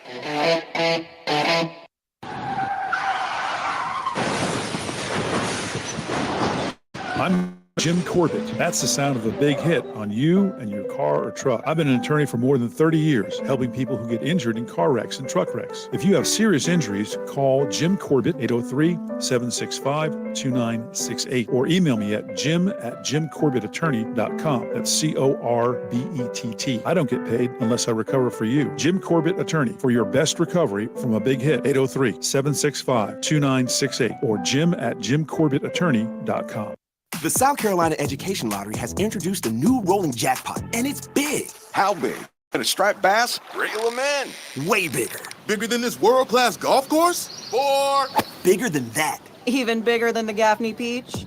I'm Jim Corbett. That's the sound of a big hit on you and your car or truck. I've been an attorney for more than 30 years, helping people who get injured in car wrecks and truck wrecks. If you have serious injuries, call Jim Corbett, 803-765-2968, or email me at jim@jimcorbettattorney.com. That's Corbett. I don't get paid unless I recover for you. Jim Corbett Attorney, for your best recovery from a big hit, 803-765-2968, or jim@jimcorbettattorney.com. The South Carolina Education Lottery has introduced a new rolling jackpot, and it's big. How big? And a striped bass? Reel them in. Way bigger. Bigger than this world-class golf course? Or Bigger than that. Even bigger than the Gaffney Peach?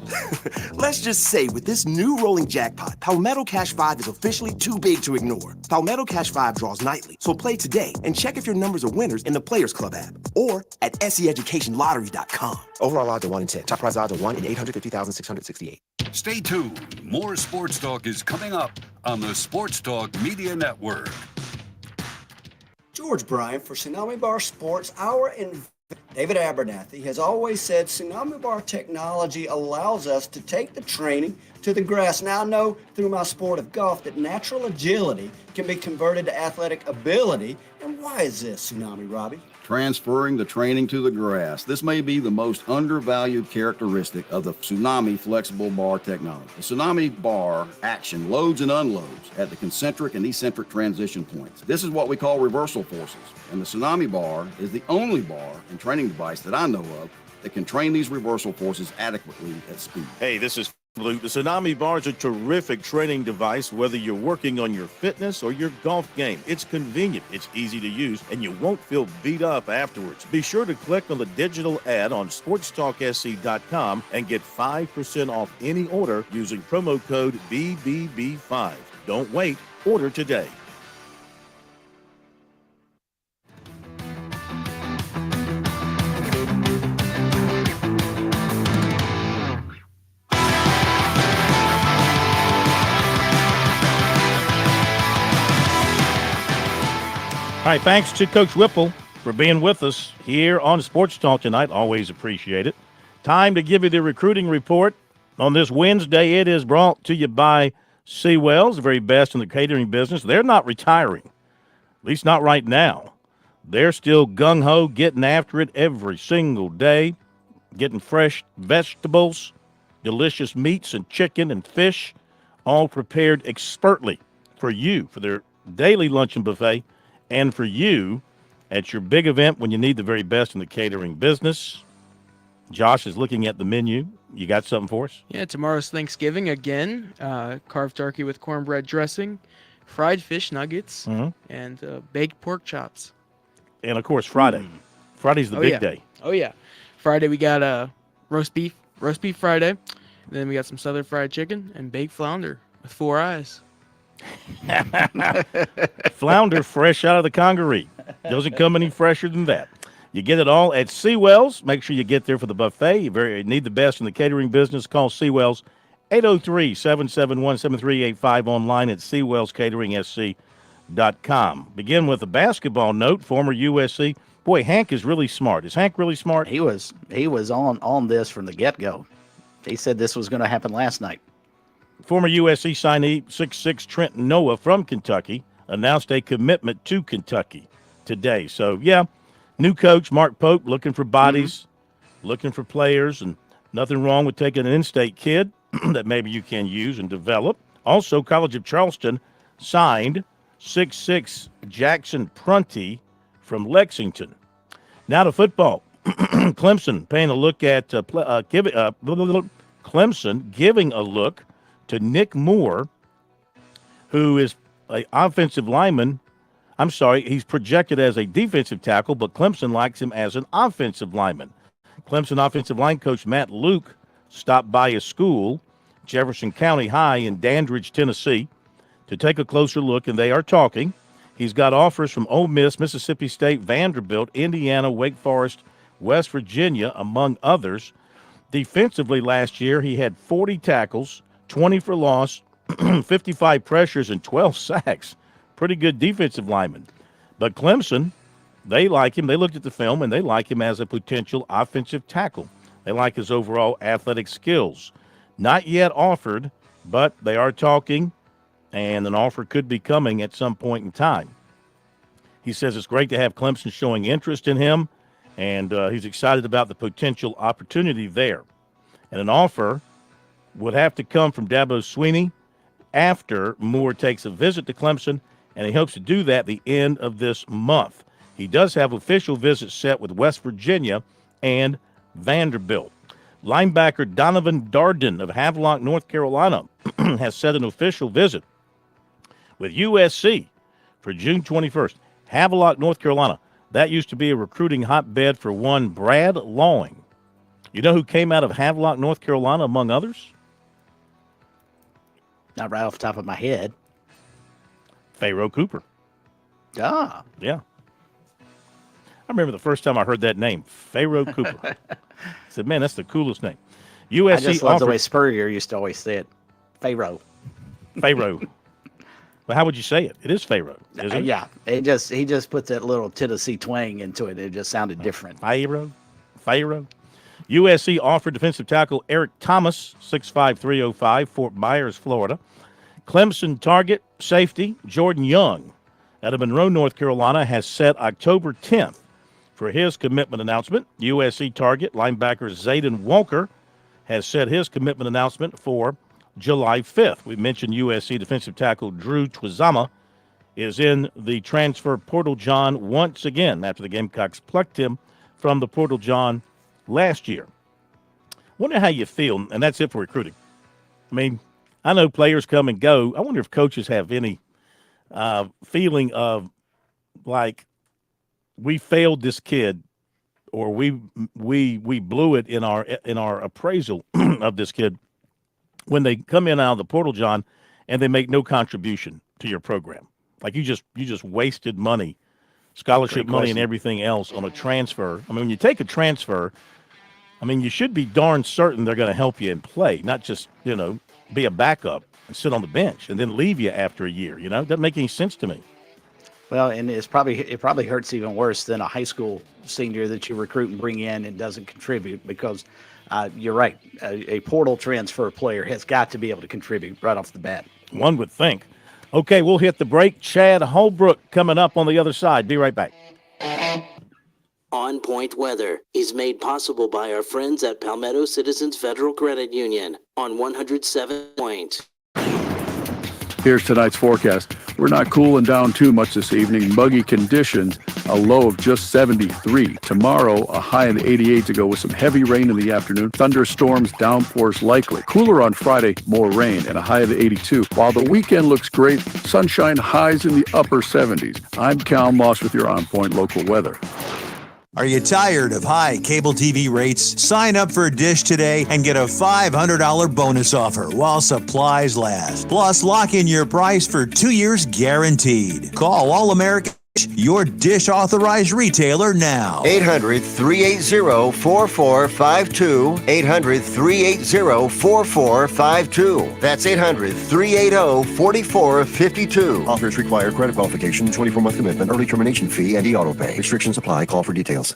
Let's just say with this new rolling jackpot, Palmetto Cash 5 is officially too big to ignore. Palmetto Cash 5 draws nightly, so play today and check if your numbers are winners in the Players Club app or at seeducationlottery.com. Overall odds are 1 in 10. Top prize odds are 1 in 850,668. Stay tuned. More Sports Talk is coming up on the Sports Talk Media Network. George Bryan for Tsunami Bar Sports. Our David Abernathy has always said Tsunami Bar technology allows us to take the training to the grass. Now I know through my sport of golf that natural agility can be converted to athletic ability. And why is this, Tsunami Robbie? Transferring the training to the grass. This may be the most undervalued characteristic of the Tsunami flexible bar technology. The Tsunami bar action loads and unloads at the concentric and eccentric transition points. This is what we call reversal forces. And the Tsunami bar is the only bar and training device that I know of that can train these reversal forces adequately at speed. Hey, this is Luke. The Tsunami Bar is a terrific training device, whether you're working on your fitness or your golf game. It's convenient, it's easy to use, and you won't feel beat up afterwards. Be sure to click on the digital ad on SportsTalkSC.com and get 5% off any order using promo code BBB5. Don't wait, order today. All right, thanks to Coach Whipple for being with us here on Sports Talk tonight. Always appreciate it. Time to give you the recruiting report on this Wednesday. It is brought to you by Seawells, the very best in the catering business. They're not retiring, at least not right now. They're still gung-ho, getting after it every single day, getting fresh vegetables, delicious meats and chicken and fish, all prepared expertly for you, for their daily luncheon buffet, and for you at your big event when you need the very best in the catering business. Josh is looking at the menu. You got something for us? Yeah, tomorrow's Thanksgiving again. Carved turkey with cornbread dressing, fried fish nuggets, and baked pork chops. And, of course, Friday. Friday's the big day. Oh, yeah. Friday we got roast beef Friday. Then we got some southern fried chicken and baked flounder with 4 eyes. Flounder fresh out of the congaree. Doesn't come any fresher than that. You get it all at Seawells. Make sure you get there for the buffet. You need the best in the catering business. Call Seawells 803-771-7385 online at SeawellsCateringSC.com. Begin with a basketball note. Former USC. Boy, Hank is really smart. Is Hank really smart? He was on this from the get-go. He said this was going to happen last night. Former USC signee 6'6" Trent Noah from Kentucky announced a commitment to Kentucky today. So, yeah, new coach Mark Pope looking for bodies, looking for players, and nothing wrong with taking an in-state kid that maybe you can use and develop. Also, College of Charleston signed 6'6" Jackson Prunty from Lexington. Now to football. Clemson paying a look at Clemson giving a look to Nick Moore, who is an offensive lineman. I'm sorry, he's projected as a defensive tackle, but Clemson likes him as an offensive lineman. Clemson offensive line coach Matt Luke stopped by his school, Jefferson County High in Dandridge, Tennessee, to take a closer look, and they are talking. He's got offers from Ole Miss, Mississippi State, Vanderbilt, Indiana, Wake Forest, West Virginia, among others. Defensively last year, he had 40 tackles, 20 for loss, 55 pressures, and 12 sacks. Pretty good defensive lineman. But Clemson, they like him. They looked at the film, and they like him as a potential offensive tackle. They like his overall athletic skills. Not yet offered, but they are talking, and an offer could be coming at some point in time. He says it's great to have Clemson showing interest in him, and he's excited about the potential opportunity there. And an offer would have to come from Dabo Swinney after Moore takes a visit to Clemson, and he hopes to do that the end of this month. He does have official visits set with West Virginia and Vanderbilt. Linebacker Donovan Darden of Havelock, North Carolina, has set an official visit with USC for June 21st. Havelock, North Carolina. That used to be a recruiting hotbed for one Brad Lawing. You know who came out of Havelock, North Carolina, among others? Not right off the top of my head. Pharaoh Cooper. Ah. Yeah. I remember the first time I heard that name, Pharaoh Cooper. I said, man, that's the coolest name. USC I just love the way Spurrier used to always say it. Pharaoh. Pharaoh. Well, how would you say it? It is Pharaoh, isn't it? Yeah. He just put that little Tennessee twang into it. It just sounded different. Pharaoh. USC offered defensive tackle Eric Thomas, 6'5", 305, Fort Myers, Florida. Clemson target safety Jordan Young out of Monroe, North Carolina, has set October 10th for his commitment announcement. USC target linebacker Zayden Walker has set his commitment announcement for July 5th. We mentioned USC defensive tackle Drew Twizama is in the transfer portal John once again after the Gamecocks plucked him from the portal John last year. Wonder how you feel, and that's it for recruiting. I mean, I know players come and go. I wonder if coaches have any feeling of like we failed this kid, or we blew it in our appraisal of this kid when they come in out of the portal, John, and they make no contribution to your program. Like you just wasted money, scholarship money, and everything else on a transfer. I mean, when you take a transfer, I mean, you should be darn certain they're going to help you and play, not just, be a backup and sit on the bench and then leave you after a year. Doesn't make any sense to me. Well, and it probably hurts even worse than a high school senior that you recruit and bring in and doesn't contribute, because you're right. A portal transfer player has got to be able to contribute right off the bat. One would think. Okay, we'll hit the break. Chad Holbrook coming up on the other side. Be right back. On Point Weather is made possible by our friends at Palmetto Citizens Federal Credit Union on 107 Point. Here's tonight's forecast. We're not cooling down too much this evening. Muggy conditions, a low of just 73. Tomorrow, a high in the 88 to go with some heavy rain in the afternoon. Thunderstorms, downpours likely. Cooler on Friday, more rain and a high of the 82. While the weekend looks great, sunshine highs in the upper 70s. I'm Cal Moss with your On Point local weather. Are you tired of high cable TV rates? Sign up for Dish today and get a $500 bonus offer while supplies last. Plus, lock in your price for 2 years guaranteed. Call All American, your Dish authorized retailer now. 800-380-4452. 800-380-4452. That's 800-380-4452. Offers require credit qualification, 24-month commitment, early termination fee, and e-auto pay. Restrictions apply. Call for details.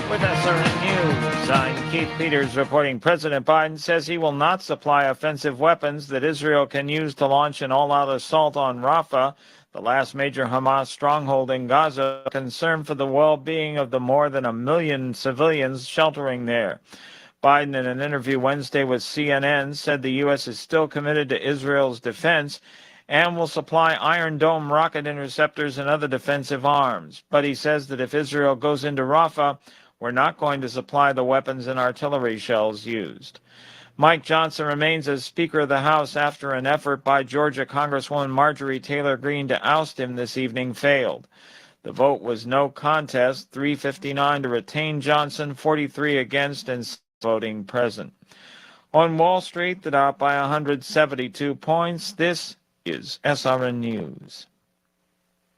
With SRN News, I'm Keith Peters reporting President Biden says he will not supply offensive weapons that Israel can use to launch an all-out assault on Rafah, the last major Hamas stronghold in Gaza, concern for the well-being of the more than 1 million civilians sheltering there. Biden, in an interview Wednesday with CNN, said the U.S. is still committed to Israel's defense and will supply Iron Dome rocket interceptors and other defensive arms. But he says that if Israel goes into Rafah, we're not going to supply the weapons and artillery shells used. Mike Johnson remains as Speaker of the House after an effort by Georgia Congresswoman Marjorie Taylor Greene to oust him this evening failed. The vote was no contest, 359 to retain Johnson, 43 against, and voting present. On Wall Street, the Dow by 172 points. This is SRN News.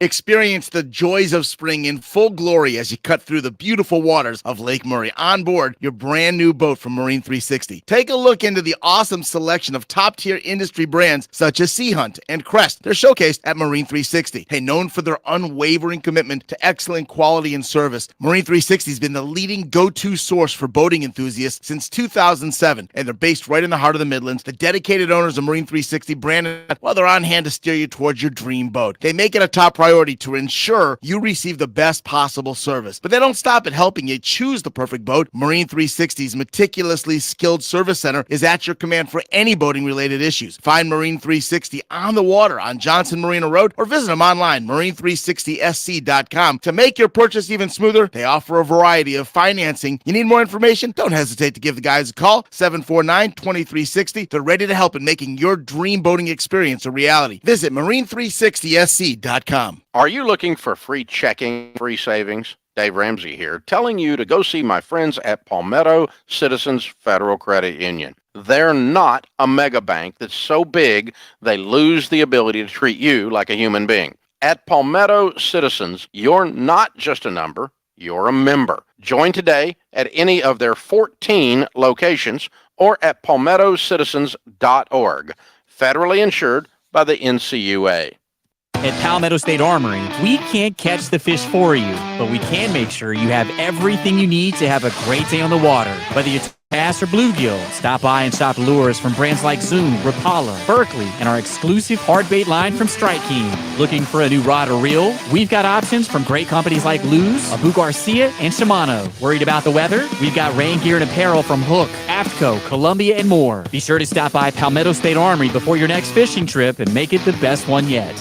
Experience the joys of spring in full glory as you cut through the beautiful waters of Lake Murray on board your brand new boat from Marine 360. Take a look into the awesome selection of top-tier industry brands such as Sea Hunt and Crest. They're showcased at Marine 360. Hey, known for their unwavering commitment to excellent quality and service, Marine 360 has been the leading go-to source for boating enthusiasts since 2007, and they're based right in the heart of the Midlands. The dedicated owners of Marine 360 branded, well, they're on hand to steer you towards your dream boat. They make it a top priority to ensure you receive the best possible service. But they don't stop at helping you choose the perfect boat. Marine 360's meticulously skilled service center is at your command for any boating-related issues. Find Marine 360 on the water on Johnson Marina Road or visit them online, marine360sc.com. To make your purchase even smoother, they offer a variety of financing. You need more information? Don't hesitate to give the guys a call, 749-2360. They're ready to help in making your dream boating experience a reality. Visit marine360sc.com. Are you looking for free checking, free savings? Dave Ramsey here, telling you to go see my friends at Palmetto Citizens Federal Credit Union. They're not a mega bank that's so big they lose the ability to treat you like a human being. At Palmetto Citizens, you're not just a number, you're a member. Join today at any of their 14 locations or at palmettocitizens.org. Federally insured by the NCUA. At Palmetto State Armory, we can't catch the fish for you, but we can make sure you have everything you need to have a great day on the water. Whether you're bass or bluegill, stop by and shop lures from brands like Zoom, Rapala, Berkeley, and our exclusive hardbait line from Strike King. Looking for a new rod or reel? We've got options from great companies like Luz, Abu Garcia, and Shimano. Worried about the weather? We've got rain gear and apparel from Hook, AFTCO, Columbia, and more. Be sure to stop by Palmetto State Armory before your next fishing trip and make it the best one yet.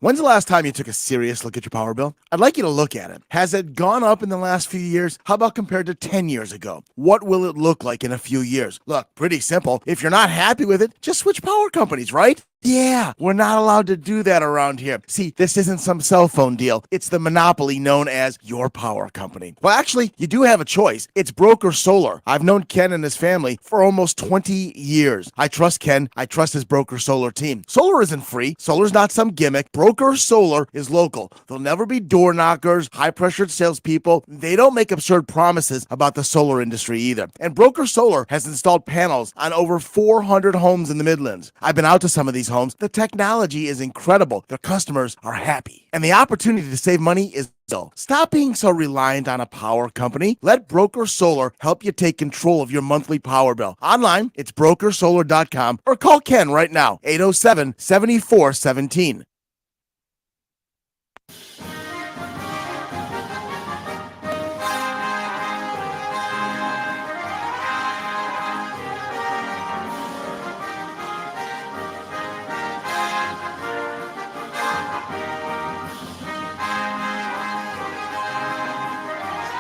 When's the last time you took a serious look at your power bill? I'd like you to look at it. Has it gone up in the last few years? How about compared to 10 years ago? What will it look like in a few years? Look, pretty simple. If you're not happy with it, just switch power companies, right? Yeah, we're not allowed to do that around here. See, this isn't some cell phone deal. It's the monopoly known as your power company. Well, actually, you do have a choice. It's Broker Solar. I've known Ken and his family for almost 20 years. I trust Ken. I trust his Broker Solar team. Solar isn't free. Solar's not some gimmick. Broker Solar is local. They'll never be door knockers, high-pressured salespeople. They don't make absurd promises about the solar industry either. And Broker Solar has installed panels on over 400 homes in the Midlands. I've been out to some of these homes. The technology is incredible. Their customers are happy. And the opportunity to save money is still. Stop being so reliant on a power company. Let Broker Solar help you take control of your monthly power bill. Online, it's brokersolar.com or call Ken right now, 807-7417.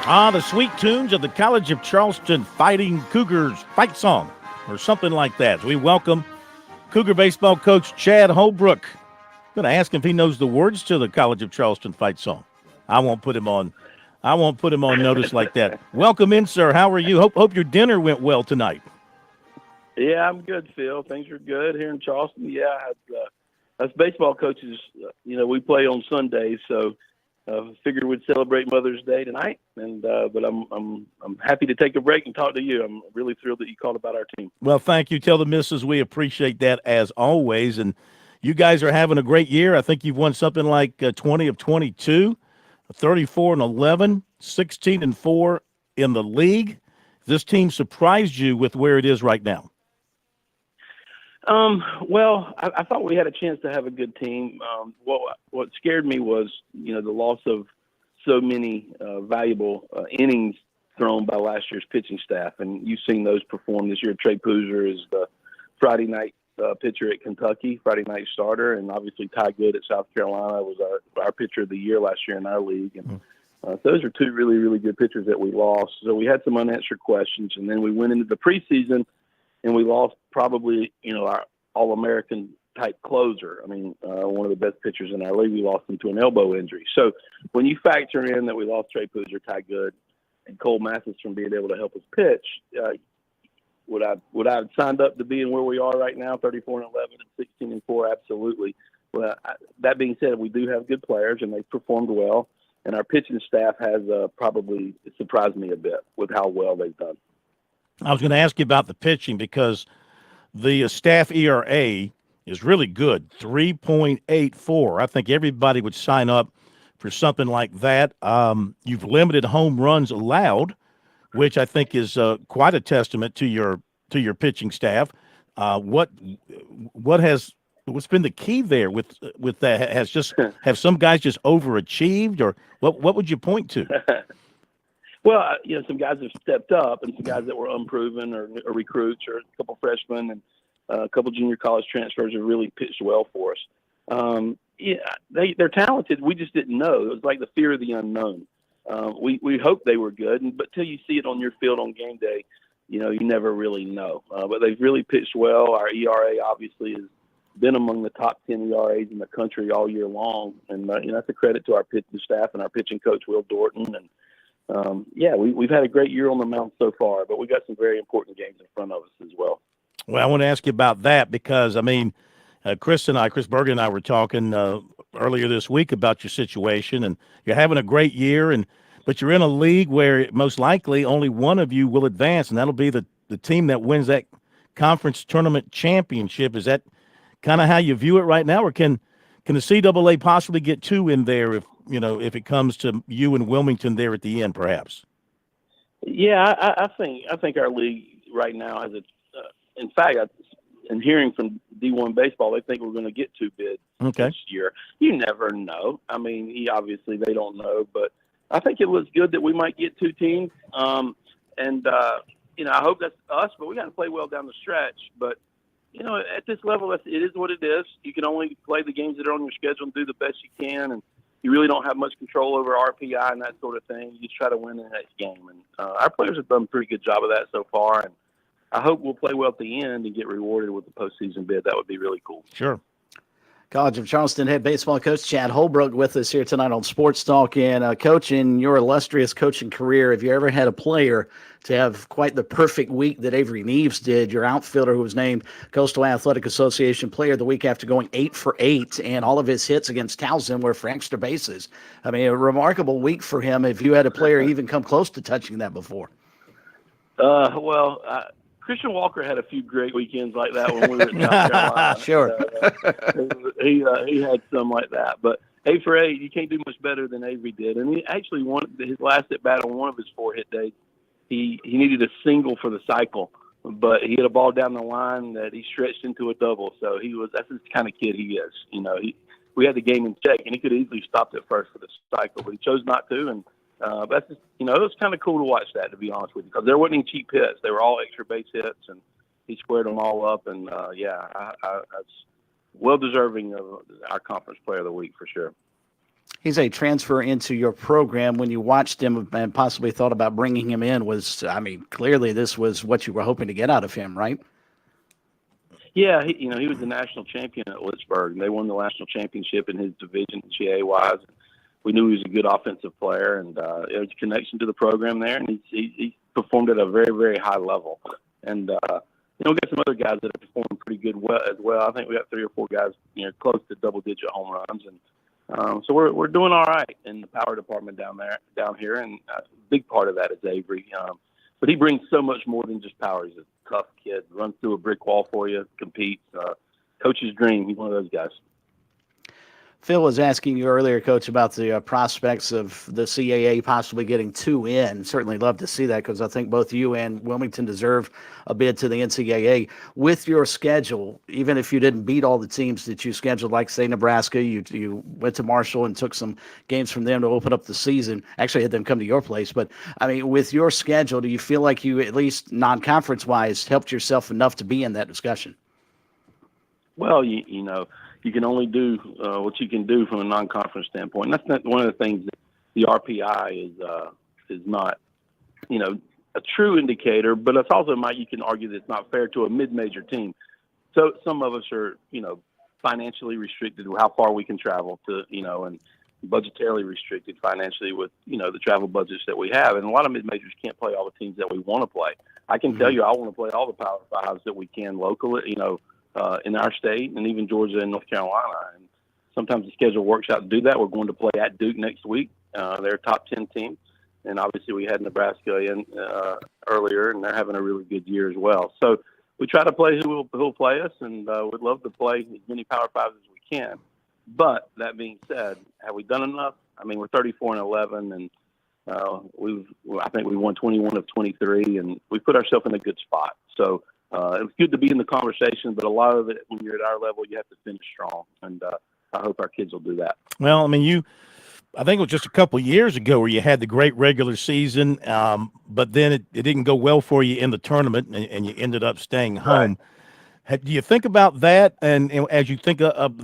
The sweet tunes of the College of Charleston Fighting Cougars fight song, or something like that. So we welcome Cougar baseball coach Chad Holbrook. I'm going to ask him if he knows the words to the College of Charleston fight song. I won't put him on notice like that. Welcome in, sir. How are you? Hope your dinner went well tonight. Yeah, I'm good, Phil. Things are good here in Charleston. Yeah, us baseball coaches, we play on Sundays, so figured we'd celebrate Mother's Day tonight. And but I'm happy to take a break and talk to you. I'm really thrilled that you called about our team. Well, thank you. Tell the missus we appreciate that as always. And you guys are having a great year. I think you've won something like 20 of 22, 34-11, 16-4 in the league. This team surprised you with where it is right now. Well, I thought we had a chance to have a good team. What scared me was, the loss of so many valuable innings thrown by last year's pitching staff, and you've seen those perform this year. Trey Poozer is the Friday night pitcher at Kentucky, Friday night starter, and obviously Ty Good at South Carolina was our pitcher of the year last year in our league. And those are two really, really good pitchers that we lost. So we had some unanswered questions, and then we went into the preseason and we lost probably, our All-American type closer. I mean, one of the best pitchers in our league. We lost him to an elbow injury. So when you factor in that we lost Trey Poozer, Ty Good, and Cole Mathis from being able to help us pitch, would I have signed up to being where we are right now, 34-11 and 16-4? Absolutely. Well, that being said, we do have good players and they performed well, and our pitching staff has probably surprised me a bit with how well they've done. I was going to ask you about the pitching because the staff ERA is really good, 3.84. I think everybody would sign up for something like that. You've limited home runs allowed, which I think is quite a testament to your pitching staff. What's been the key there with that? Have some guys just overachieved, or what would you point to? Well, some guys have stepped up, and some guys that were unproven or recruits, or a couple freshmen and a couple junior college transfers have really pitched well for us. They're talented. We just didn't know. It was like the fear of the unknown. We hoped they were good, but till you see it on your field on game day, you never really know. But they've really pitched well. Our ERA obviously has been among the top 10 ERAs in the country all year long, and that's a credit to our pitching staff and our pitching coach Will Dorton. And we've had a great year on the mound so far, but we got some very important games in front of us as well. Well, I want to ask you about that because, Chris Bergen and I were talking earlier this week about your situation, and you're having a great year, but you're in a league where most likely only one of you will advance, and that'll be the team that wins that conference tournament championship. Is that kind of how you view it right now, or can the CAA possibly get two in there if it comes to you and Wilmington there at the end, perhaps? Yeah, I think our league right now has in fact, and hearing from D1 baseball, they think we're going to get two bids this year. You never know. Obviously they don't know, but I think it was good that we might get two teams. I hope that's us, but we got to play well down the stretch. But, at this level, it is what it is. You can only play the games that are on your schedule and do the best you can. And you really don't have much control over RPI and that sort of thing. You just try to win the next game. And our players have done a pretty good job of that so far. And I hope we'll play well at the end and get rewarded with the postseason bid. That would be really cool. Sure. College of Charleston head baseball coach Chad Holbrook with us here tonight on Sports Talk. And Coach, in your illustrious coaching career, have you ever had a player to have quite the perfect week that Avery Neves did, your outfielder who was named Coastal Athletic Association Player of the Week after going 8 for 8, and all of his hits against Towson were for extra bases? A remarkable week for him. Have you had a player even come close to touching that before? Christian Walker had a few great weekends like that when we were in South Carolina. Sure. He had some like that. But 8 for 8, you can't do much better than Avery did. And he actually won his last at bat on one of his 4 hit days. He needed a single for the cycle, but he hit a ball down the line that he stretched into a double. So that's the kind of kid he is. We had the game in check, and he could have easily stopped at first for the cycle, but he chose not to. And that's just, it was kind of cool to watch that, to be honest with you, because there wasn't any cheap hits. They were all extra base hits, and he squared them all up. And I well deserving of our conference player of the week for sure. He's a transfer into your program. When you watched him and possibly thought about bringing him in, clearly this was what you were hoping to get out of him, right? Yeah, he was the national champion at Lynchburg. They won the national championship in his division, GA-wise. We knew he was a good offensive player, and there was a connection to the program there, and he performed at a very, very high level. And we got some other guys that have performed pretty good as well. I think we got 3 or 4 guys, close to double-digit home runs, and so we're doing all right in the power department down here, and a big part of that is Avery. But he brings so much more than just power. He's a tough kid, runs through a brick wall for you, competes. Coach's dream. He's one of those guys. Phil was asking you earlier, Coach, about the prospects of the CAA possibly getting 2 in. Certainly love to see that because I think both you and Wilmington deserve a bid to the NCAA. With your schedule, even if you didn't beat all the teams that you scheduled, like, say, Nebraska, you went to Marshall and took some games from them to open up the season. Actually had them come to your place. But, with your schedule, do you feel like you, at least non-conference-wise, helped yourself enough to be in that discussion? Well, you can only do what you can do from a non-conference standpoint. And that's not one of the things that the RPI is not, a true indicator, but it's also you can argue that it's not fair to a mid-major team. So some of us are, financially restricted with how far we can travel to, and budgetarily restricted financially with, the travel budgets that we have. And a lot of mid-majors can't play all the teams that we want to play. I can tell you I want to play all the Power Fives that we can locally, in our state, and even Georgia and North Carolina. And sometimes the schedule works out to do that. We're going to play at Duke next week. They're a top 10 team. And obviously we had Nebraska in earlier, and they're having a really good year as well. So we try to play who will play us, and we'd love to play as many Power Fives as we can. But that being said, have we done enough? We're 34-11, and I think we won 21 of 23, and we put ourselves in a good spot. So it's good to be in the conversation, but a lot of it, when you're at our level, you have to finish strong, and I hope our kids will do that. Well, I think it was just a couple of years ago where you had the great regular season, but then it didn't go well for you in the tournament, and you ended up staying home. Right. Do you think about that, and as you think of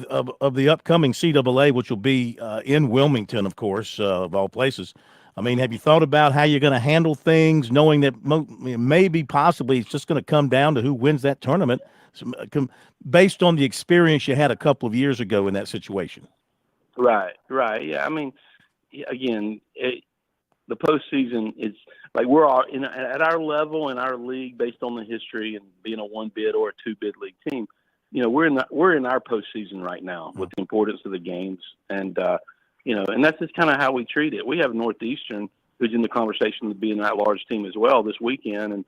the upcoming CAA, which will be in Wilmington, of course, of all places? Have you thought about how you're going to handle things, knowing that maybe possibly it's just going to come down to who wins that tournament, based on the experience you had a couple of years ago in that situation? Right. Yeah, again, the postseason is like we're all at our level in our league based on the history and being a 1-bid or a 2-bid league team. We're in our postseason right now with the importance of the games, and and that's just kind of how we treat it. We have Northeastern, who's in the conversation of being that large team as well this weekend. And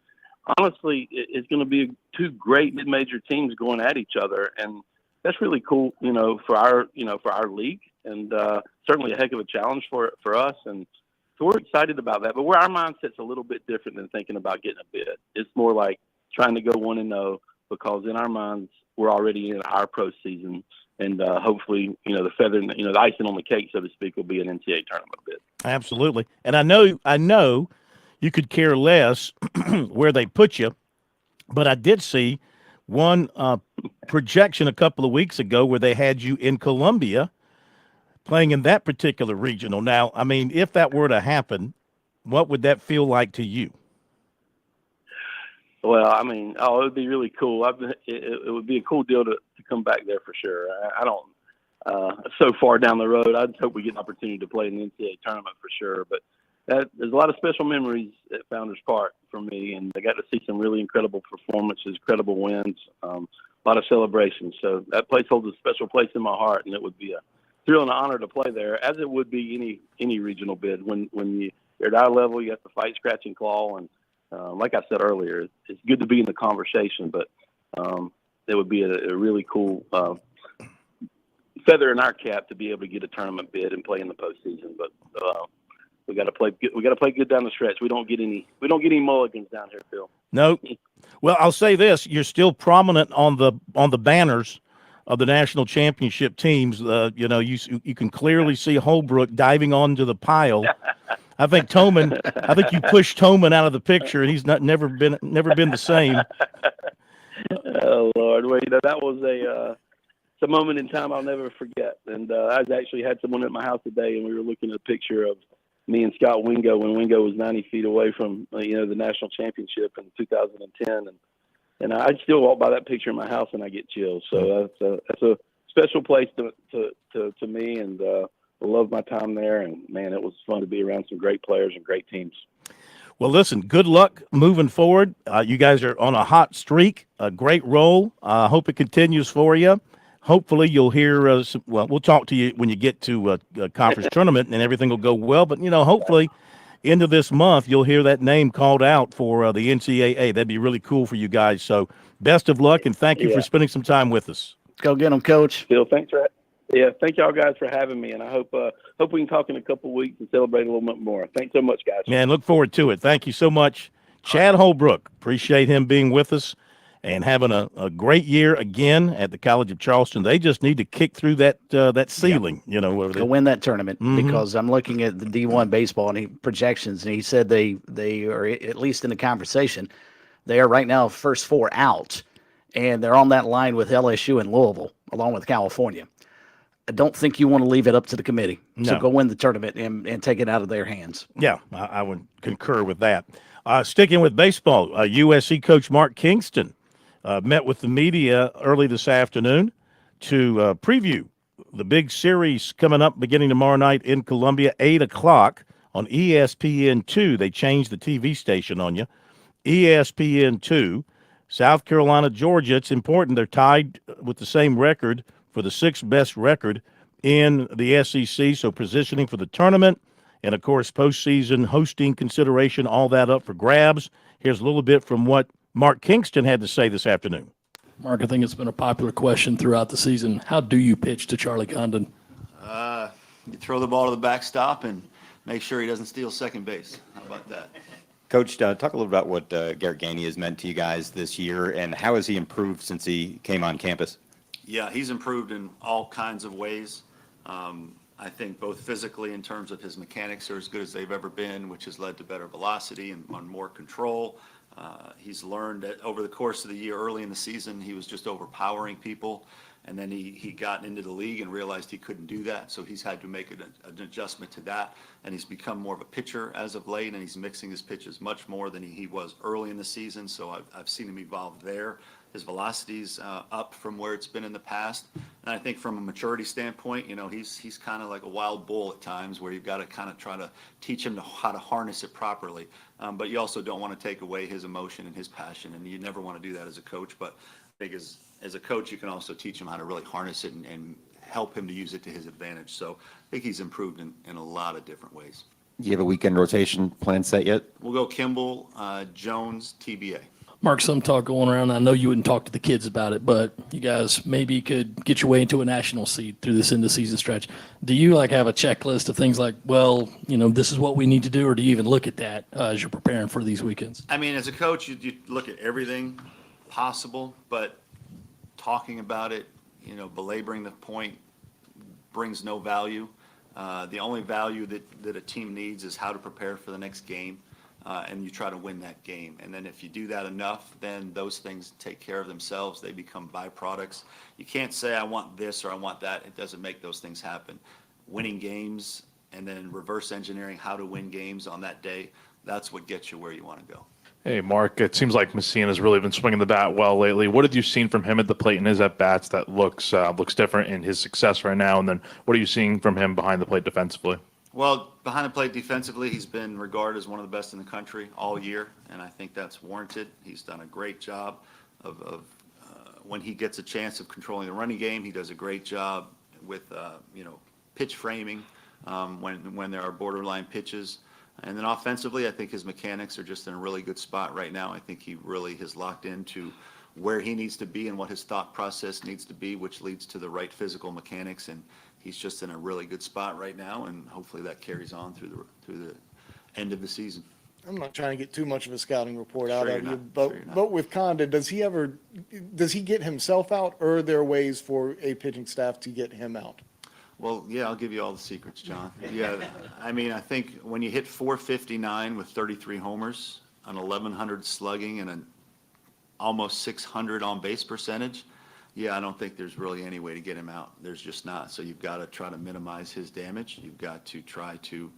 honestly, it's going to be 2 great mid-major teams going at each other. And that's really cool, for our league, and certainly a heck of a challenge for us. And so we're excited about that. But where our mindset's a little bit different than thinking about getting a bid. It's more like trying to go 1-0, because in our minds, we're already in our pro season. And hopefully, the feather, the icing on the cake, so to speak, will be an NCAA tournament bid. Absolutely. And I know you could care less where they put you, but I did see one projection a couple of weeks ago where they had you in Columbia playing in that particular regional. Now, if that were to happen, what would that feel like to you? Well, it would be really cool. It would be a cool deal to come back there for sure. I don't, so far down the road, I'd hope we get an opportunity to play in the NCAA tournament for sure. But there's a lot of special memories at Founders Park for me, and I got to see some really incredible performances, incredible wins, a lot of celebrations. So that place holds a special place in my heart, and it would be a thrill and an honor to play there, as it would be any regional bid. When you're at our level, you have to fight, scratch, and claw, and like I said earlier, it's good to be in the conversation, but it would be a really cool feather in our cap to be able to get a tournament bid and play in the postseason. But we got to play good. We got to play good down the stretch. We don't get any mulligans down here, Phil. No. Well, I'll say this: you're still prominent on the banners of the national championship teams. You can clearly see Holbrook diving onto the pile. I think you pushed Toman out of the picture, and he's never been the same. Oh Lord, well, that was a moment in time I'll never forget. And I actually had someone at my house today, and we were looking at a picture of me and Scott Wingo when Wingo was 90 feet away from the national championship in 2010, and I still walk by that picture in my house and I get chills. So that's a special place to me, and I love my time there. And man, it was fun to be around some great players and great teams. Well, listen, good luck moving forward. You guys are on a hot streak, a great roll. I hope it continues for you. Hopefully you'll hear we'll talk to you when you get to a conference tournament and everything will go well. But, hopefully end of this month you'll hear that name called out for the NCAA. That'd be really cool for you guys. So best of luck, and thank you for spending some time with us. Go get them, Coach. Bill, thank y'all guys for having me, and I hope we can talk in a couple of weeks and celebrate a little bit more. Thanks so much, guys. Man, look forward to it. Thank you so much. Chad Holbrook, appreciate him being with us and having a great year again at the College of Charleston. They just need to kick through that ceiling, to win that tournament, because I'm looking at the D1 baseball and projections, and he said they are, at least in the conversation, they are right now first four out, and they're on that line with LSU and Louisville, along with California. I don't think you want to leave it up to the committee. No. So go win the tournament and take it out of their hands. Yeah, I would concur with that. Sticking with baseball, USC coach Mark Kingston met with the media early this afternoon to preview the big series coming up beginning tomorrow night in Columbia, 8 o'clock on ESPN2. They changed the TV station on you. ESPN2, South Carolina, Georgia. It's important. They're tied with the same record for the sixth best record in the SEC, so positioning for the tournament. And, of course, postseason hosting consideration, all that up for grabs. Here's a little bit from what Mark Kingston had to say this afternoon. Mark, I think it's been a popular question throughout the season. How do you pitch to Charlie Condon? You throw the ball to the backstop and make sure he doesn't steal second base. How about that? Coach, talk a little about what Garrett Gainey has meant to you guys this year, and how has he improved since he came on campus? Yeah, he's improved in all kinds of ways. I think both physically, in terms of his mechanics, are as good as they've ever been, which has led to better velocity and more control. He's learned that over the course of the year, early in the season, he was just overpowering people. And then he got into the league and realized he couldn't do that. So he's had to make an adjustment to that. And he's become more of a pitcher as of late, and he's mixing his pitches much more than he was early in the season. So I've seen him evolve there. His velocity's up from where it's been in the past. And I think from a maturity standpoint, he's kind of like a wild bull at times, where you've got to kind of try to teach him how to harness it properly. But you also don't want to take away his emotion and his passion, and you never want to do that as a coach. But I think as a coach, you can also teach him how to really harness it and help him to use it to his advantage. So I think he's improved in a lot of different ways. Do you have a weekend rotation plan set yet? We'll go Kimball, Jones, TBA. Mark, some talk going around. I know you wouldn't talk to the kids about it, but you guys maybe could get your way into a national seed through this end of season stretch. Do you have a checklist of things like, this is what we need to do, or do you even look at that as you're preparing for these weekends? I mean, as a coach, you look at everything possible, but talking about it, belaboring the point brings no value. The only value that a team needs is how to prepare for the next game. And you try to win that game. And then if you do that enough, then those things take care of themselves. They become byproducts. You can't say, I want this or I want that. It doesn't make those things happen. Winning games and then reverse engineering how to win games on that day, that's what gets you where you want to go. Hey, Mark, it seems like Messina's really been swinging the bat well lately. What have you seen from him at the plate and his at-bats that looks different in his success right now? And then what are you seeing from him behind the plate defensively? Well, behind the plate defensively, he's been regarded as one of the best in the country all year, and I think that's warranted. He's done a great job of when he gets a chance of controlling the running game. He does a great job with pitch framing when there are borderline pitches. And then offensively, I think his mechanics are just in a really good spot right now. I think he really has locked into where he needs to be and what his thought process needs to be, which leads to the right physical mechanics. And he's just in a really good spot right now, and hopefully that carries on through the end of the season. I'm not trying to get too much of a scouting report out Sure of you're you, not. but with Condon, does he get himself out, or are there ways for a pitching staff to get him out? Well, yeah, I'll give you all the secrets, John. Yeah, I mean, I think when you hit 459 with 33 homers, an 1,100 slugging, and an almost 600 on base percentage, Yeah, I don't think there's really any way to get him out. There's just not. So you've got to try to minimize his damage. You've got to try to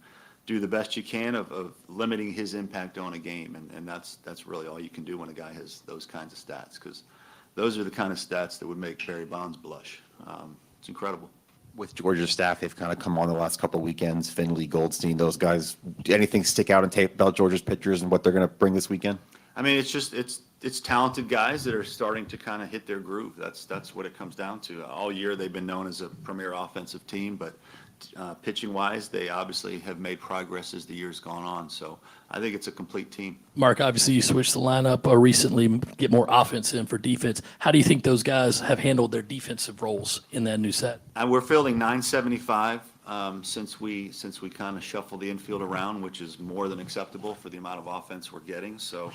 do the best you can of limiting his impact on a game. And that's really all you can do when a guy has those kinds of stats, because those are the kind of stats that would make Barry Bonds blush. It's incredible. With Georgia's staff, they've kind of come on the last couple of weekends. Finley, Goldstein, those guys. Anything stick out in tape about Georgia's pitchers and what they're going to bring this weekend? I mean, it's talented guys that are starting to kind of hit their groove. That's what it comes down to. All year they've been known as a premier offensive team, but pitching-wise, they obviously have made progress as the year's gone on. So I think it's a complete team. Mark, obviously you switched the lineup recently, get more offense in for defense. How do you think those guys have handled their defensive roles in that new set? We're fielding 975 since we kind of shuffled the infield around, which is more than acceptable for the amount of offense we're getting. So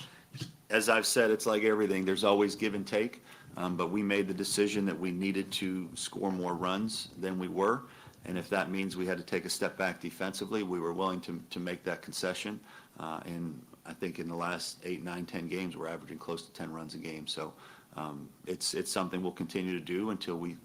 as I've said, it's like everything. There's always give and take, but we made the decision that we needed to score more runs than we were. And if that means we had to take a step back defensively, we were willing to make that concession. And I think in the last 8, 9, 10 games, we're averaging close to 10 runs a game. So it's something we'll continue to do until we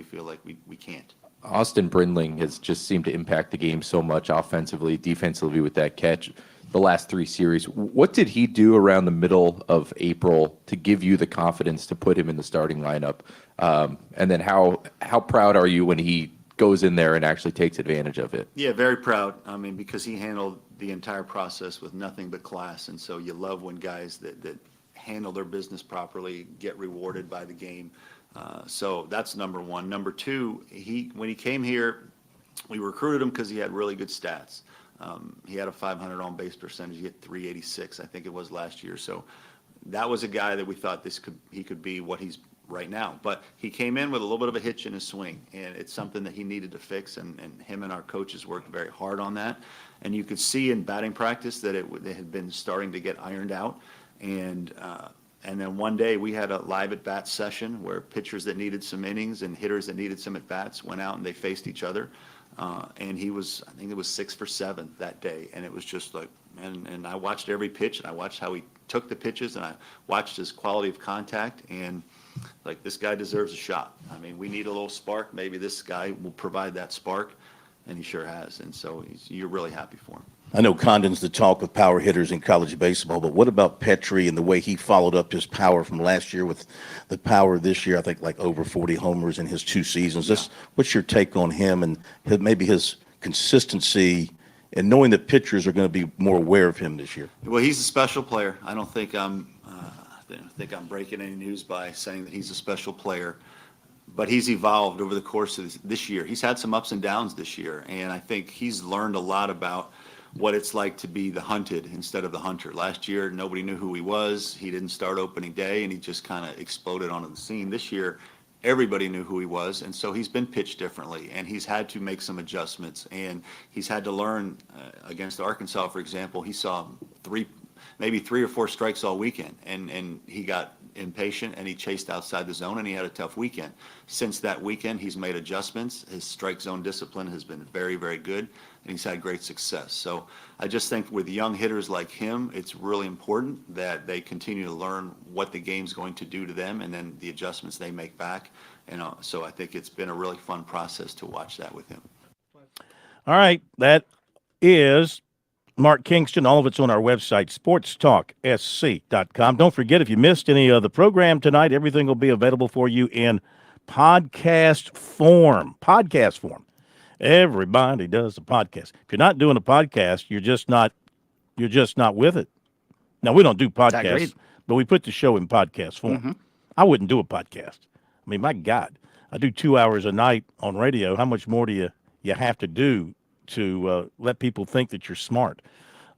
feel like we can't. Austin Brindling has just seemed to impact the game so much offensively, defensively with that catch the last 3 series. What did he do around the middle of April to give you the confidence to put him in the starting lineup? And then how proud are you when he goes in there and actually takes advantage of it? Yeah, very proud. I mean, because he handled the entire process with nothing but class. And so you love when guys that handle their business properly get rewarded by the game. So that's number one. Number two, when he came here, we recruited him because he had really good stats. He had a 500 on base percentage. He hit 386, I think it was last year. So that was a guy that we thought he could be what he's right now. But he came in with a little bit of a hitch in his swing, and it's something that he needed to fix, and him and our coaches worked very hard on that. And you could see in batting practice that it had been starting to get ironed out. And then one day we had a live at-bat session where pitchers that needed some innings and hitters that needed some at-bats went out and they faced each other. And he was, I think it was 6 for 7 that day. And it was just like, and I watched every pitch, and I watched how he took the pitches, and I watched his quality of contact, and like, this guy deserves a shot. I mean, we need a little spark. Maybe this guy will provide that spark, and he sure has. And so you're really happy for him. I know Condon's the talk of power hitters in college baseball, but what about Petrie and the way he followed up his power from last year with the power this year? I think like over 40 homers in his 2 seasons. Yeah. What's your take on him and maybe his consistency and knowing that pitchers are going to be more aware of him this year? Well, he's a special player. I don't think I'm breaking any news by saying that he's a special player, but he's evolved over the course of this year. He's had some ups and downs this year, and I think he's learned a lot about what it's like to be the hunted instead of the hunter. Last year, nobody knew who he was. He didn't start opening day, and he just kind of exploded onto the scene. This year, everybody knew who he was, and so he's been pitched differently, and he's had to make some adjustments, and he's had to learn. Against Arkansas, for example, he saw maybe 3 or 4 strikes all weekend, and he got impatient and he chased outside the zone, and he had a tough weekend. Since that weekend, he's made adjustments. His strike zone discipline has been very, very good, and he's had great success. So I just think with young hitters like him, it's really important that they continue to learn what the game's going to do to them, and then the adjustments they make back. And so I think it's been a really fun process to watch that with him. All right, that is Mark Kingston. All of it's on our website, SportsTalkSC.com. Don't forget, if you missed any of the program tonight, everything will be available for you in podcast form. Podcast form. Everybody does a podcast. If you're not doing a podcast, you're just not with it. Now, we don't do podcasts, but we put the show in podcast form. Mm-hmm. I wouldn't do a podcast. I mean, my God, I do 2 hours a night on radio. How much more do you have to do to let people think that you're smart?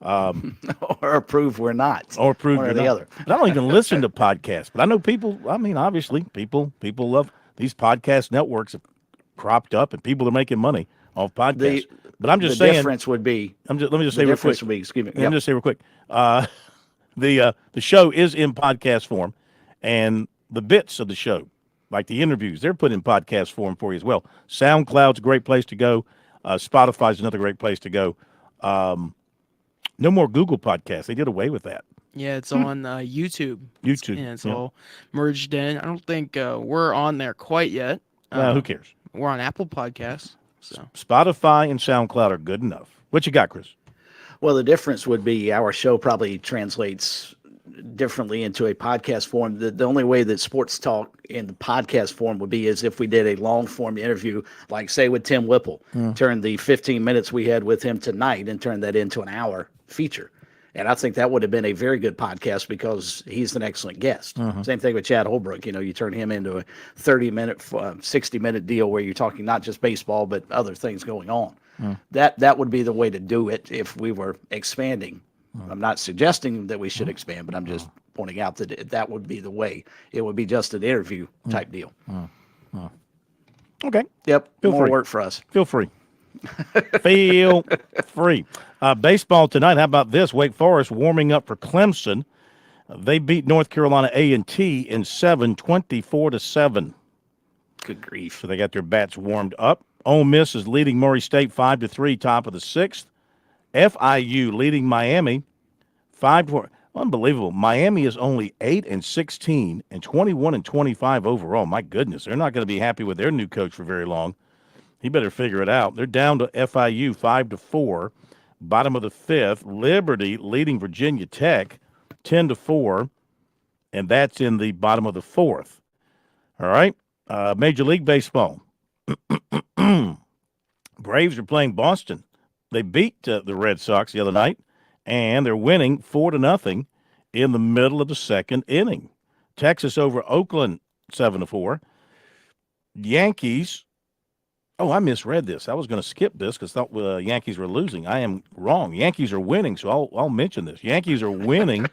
Or prove we're not. Or prove one you're or the not. other. But I don't even listen to podcasts. But I know people, I mean, obviously, people love these podcast networks have cropped up, and people are making money off podcasts. But I'm just saying. The difference would be. Let me just say real quick. Excuse me. Let me just say real quick. The show is in podcast form, and the bits of the show, like the interviews, they're put in podcast form for you as well. SoundCloud's a great place to go. Spotify's another great place to go. No more Google Podcasts. They did away with that. Yeah, it's on YouTube. YouTube. And it's yeah. all merged in. I don't think we're on there quite yet. Well, who cares? We're on Apple Podcasts. So Spotify and SoundCloud are good enough. What you got, Chris? Well, the difference would be our show probably translates differently into a podcast form. The only way that sports talk in the podcast form would be is if we did a long form interview, like say with Tim Whipple, turn the 15 minutes we had with him tonight and turn that into an hour feature. And I think that would have been a very good podcast because he's an excellent guest. Same thing with Chad Holbrook. You know, you turn him into a 30-minute, 60-minute deal where you're talking not just baseball, but other things going on. That would be the way to do it if we were expanding. I'm not suggesting that we should expand, but I'm just pointing out that that would be the way. It would be just an interview type deal. Okay. Yep. Feel More free. work for us. Feel free. Feel free. Baseball tonight. How about this? Wake Forest warming up for Clemson. They beat North Carolina A&T in 24-7. Good grief. So they got their bats warmed up. Ole Miss is leading Murray State 5-3, top of the sixth. FIU leading Miami 5-4. Unbelievable. Miami is only 8-16 and 21-25 overall. My goodness, they're not going to be happy with their new coach for very long. He better figure it out. They're down to FIU 5-4, bottom of the fifth. Liberty leading Virginia Tech 10-4, and that's in the bottom of the fourth. All right, Major League Baseball. Braves are playing Boston. They beat the Red Sox the other night, and they're winning 4-0 in the middle of the second inning. Texas over Oakland 7-4. Yankees. Oh, I misread this. I was going to skip this because I thought Yankees were losing. I am wrong. Yankees are winning, so I'll mention this. Yankees are winning.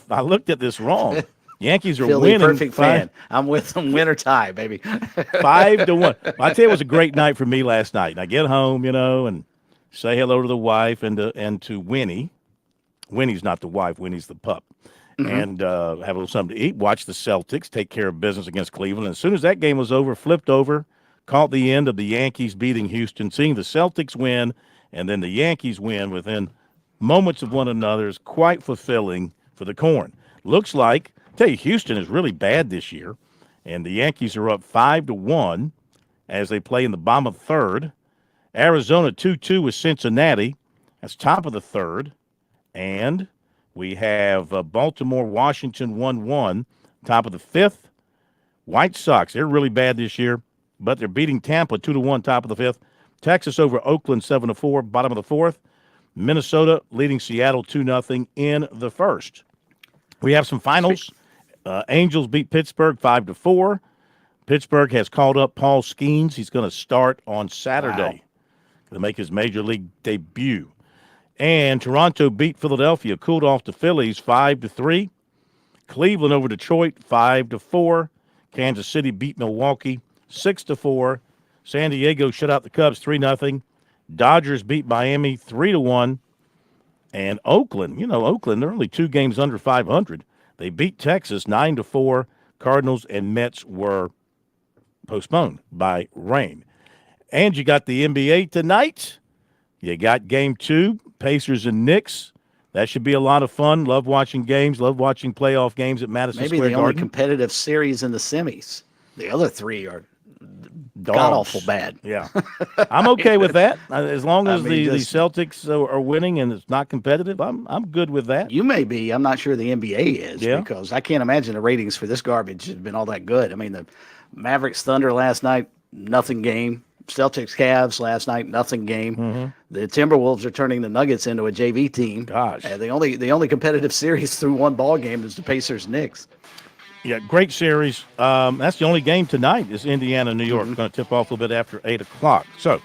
I looked at this wrong. Yankees are Philly, winning. perfect fan. I'm with them, win or tie, baby. 5-1. I tell you, it was a great night for me last night. And I get home, and say hello to the wife and to Winnie. Winnie's not the wife. Winnie's the pup. And have a little something to eat. Watch the Celtics take care of business against Cleveland. And as soon as that game was over, flipped over, caught the end of the Yankees beating Houston, seeing the Celtics win, and then the Yankees win within moments of one another is quite fulfilling for the Corn. Looks like, I tell you, Houston is really bad this year, and the Yankees are up 5-1 as they play in the bottom of the third. Arizona 2-2 with Cincinnati. That's top of the third. And we have Baltimore, Washington 1-1, top of the fifth. White Sox, they're really bad this year, but they're beating Tampa 2-1, top of the fifth. Texas over Oakland 7-4, bottom of the fourth. Minnesota leading Seattle 2-0 in the first. We have some finals. Angels beat Pittsburgh 5-4. Pittsburgh has called up Paul Skeens. He's going to start on Saturday. Going to make his major league debut. And Toronto beat Philadelphia, cooled off the Phillies 5-3. Cleveland over Detroit 5-4. Kansas City beat Milwaukee 6-4. San Diego shut out the Cubs 3-0. Dodgers beat Miami 3-1. And Oakland, Oakland, they're only 2 games under 500. They beat Texas 9-4. Cardinals and Mets were postponed by rain. And you got the NBA tonight. You got game 2, Pacers and Knicks. That should be a lot of fun. Love watching games. Love watching playoff games at Madison Maybe Square the Garden. only competitive series in the semis. The other 3 are god-awful bad. Yeah. I'm okay with that. As long as the just- Celtics are winning and it's not competitive, I'm good with that. You may be. I'm not sure the NBA is Yeah. because I can't imagine the ratings for this garbage have been all that good. I mean, the Mavericks Thunder last night, nothing game. Celtics Cavs last night, nothing game. The Timberwolves are turning the Nuggets into a JV team. Gosh. The only competitive series through one ball game is the Pacers Knicks. Yeah, great series. That's the only game tonight is Indiana, New York. Going to tip off a little bit after 8 o'clock. So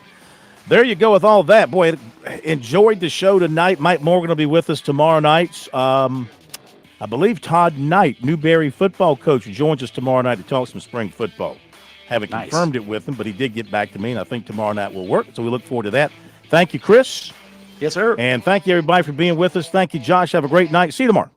there you go with all that. Boy, enjoyed the show tonight. Mike Morgan will be with us tomorrow night. I believe Todd Knight, Newberry football coach, joins us tomorrow night to talk some spring football. Haven't confirmed it with him, but he did get back to me, and I think tomorrow night will work. So we look forward to that. Thank you, Chris. Yes, sir. And thank you, everybody, for being with us. Thank you, Josh. Have a great night. See you tomorrow.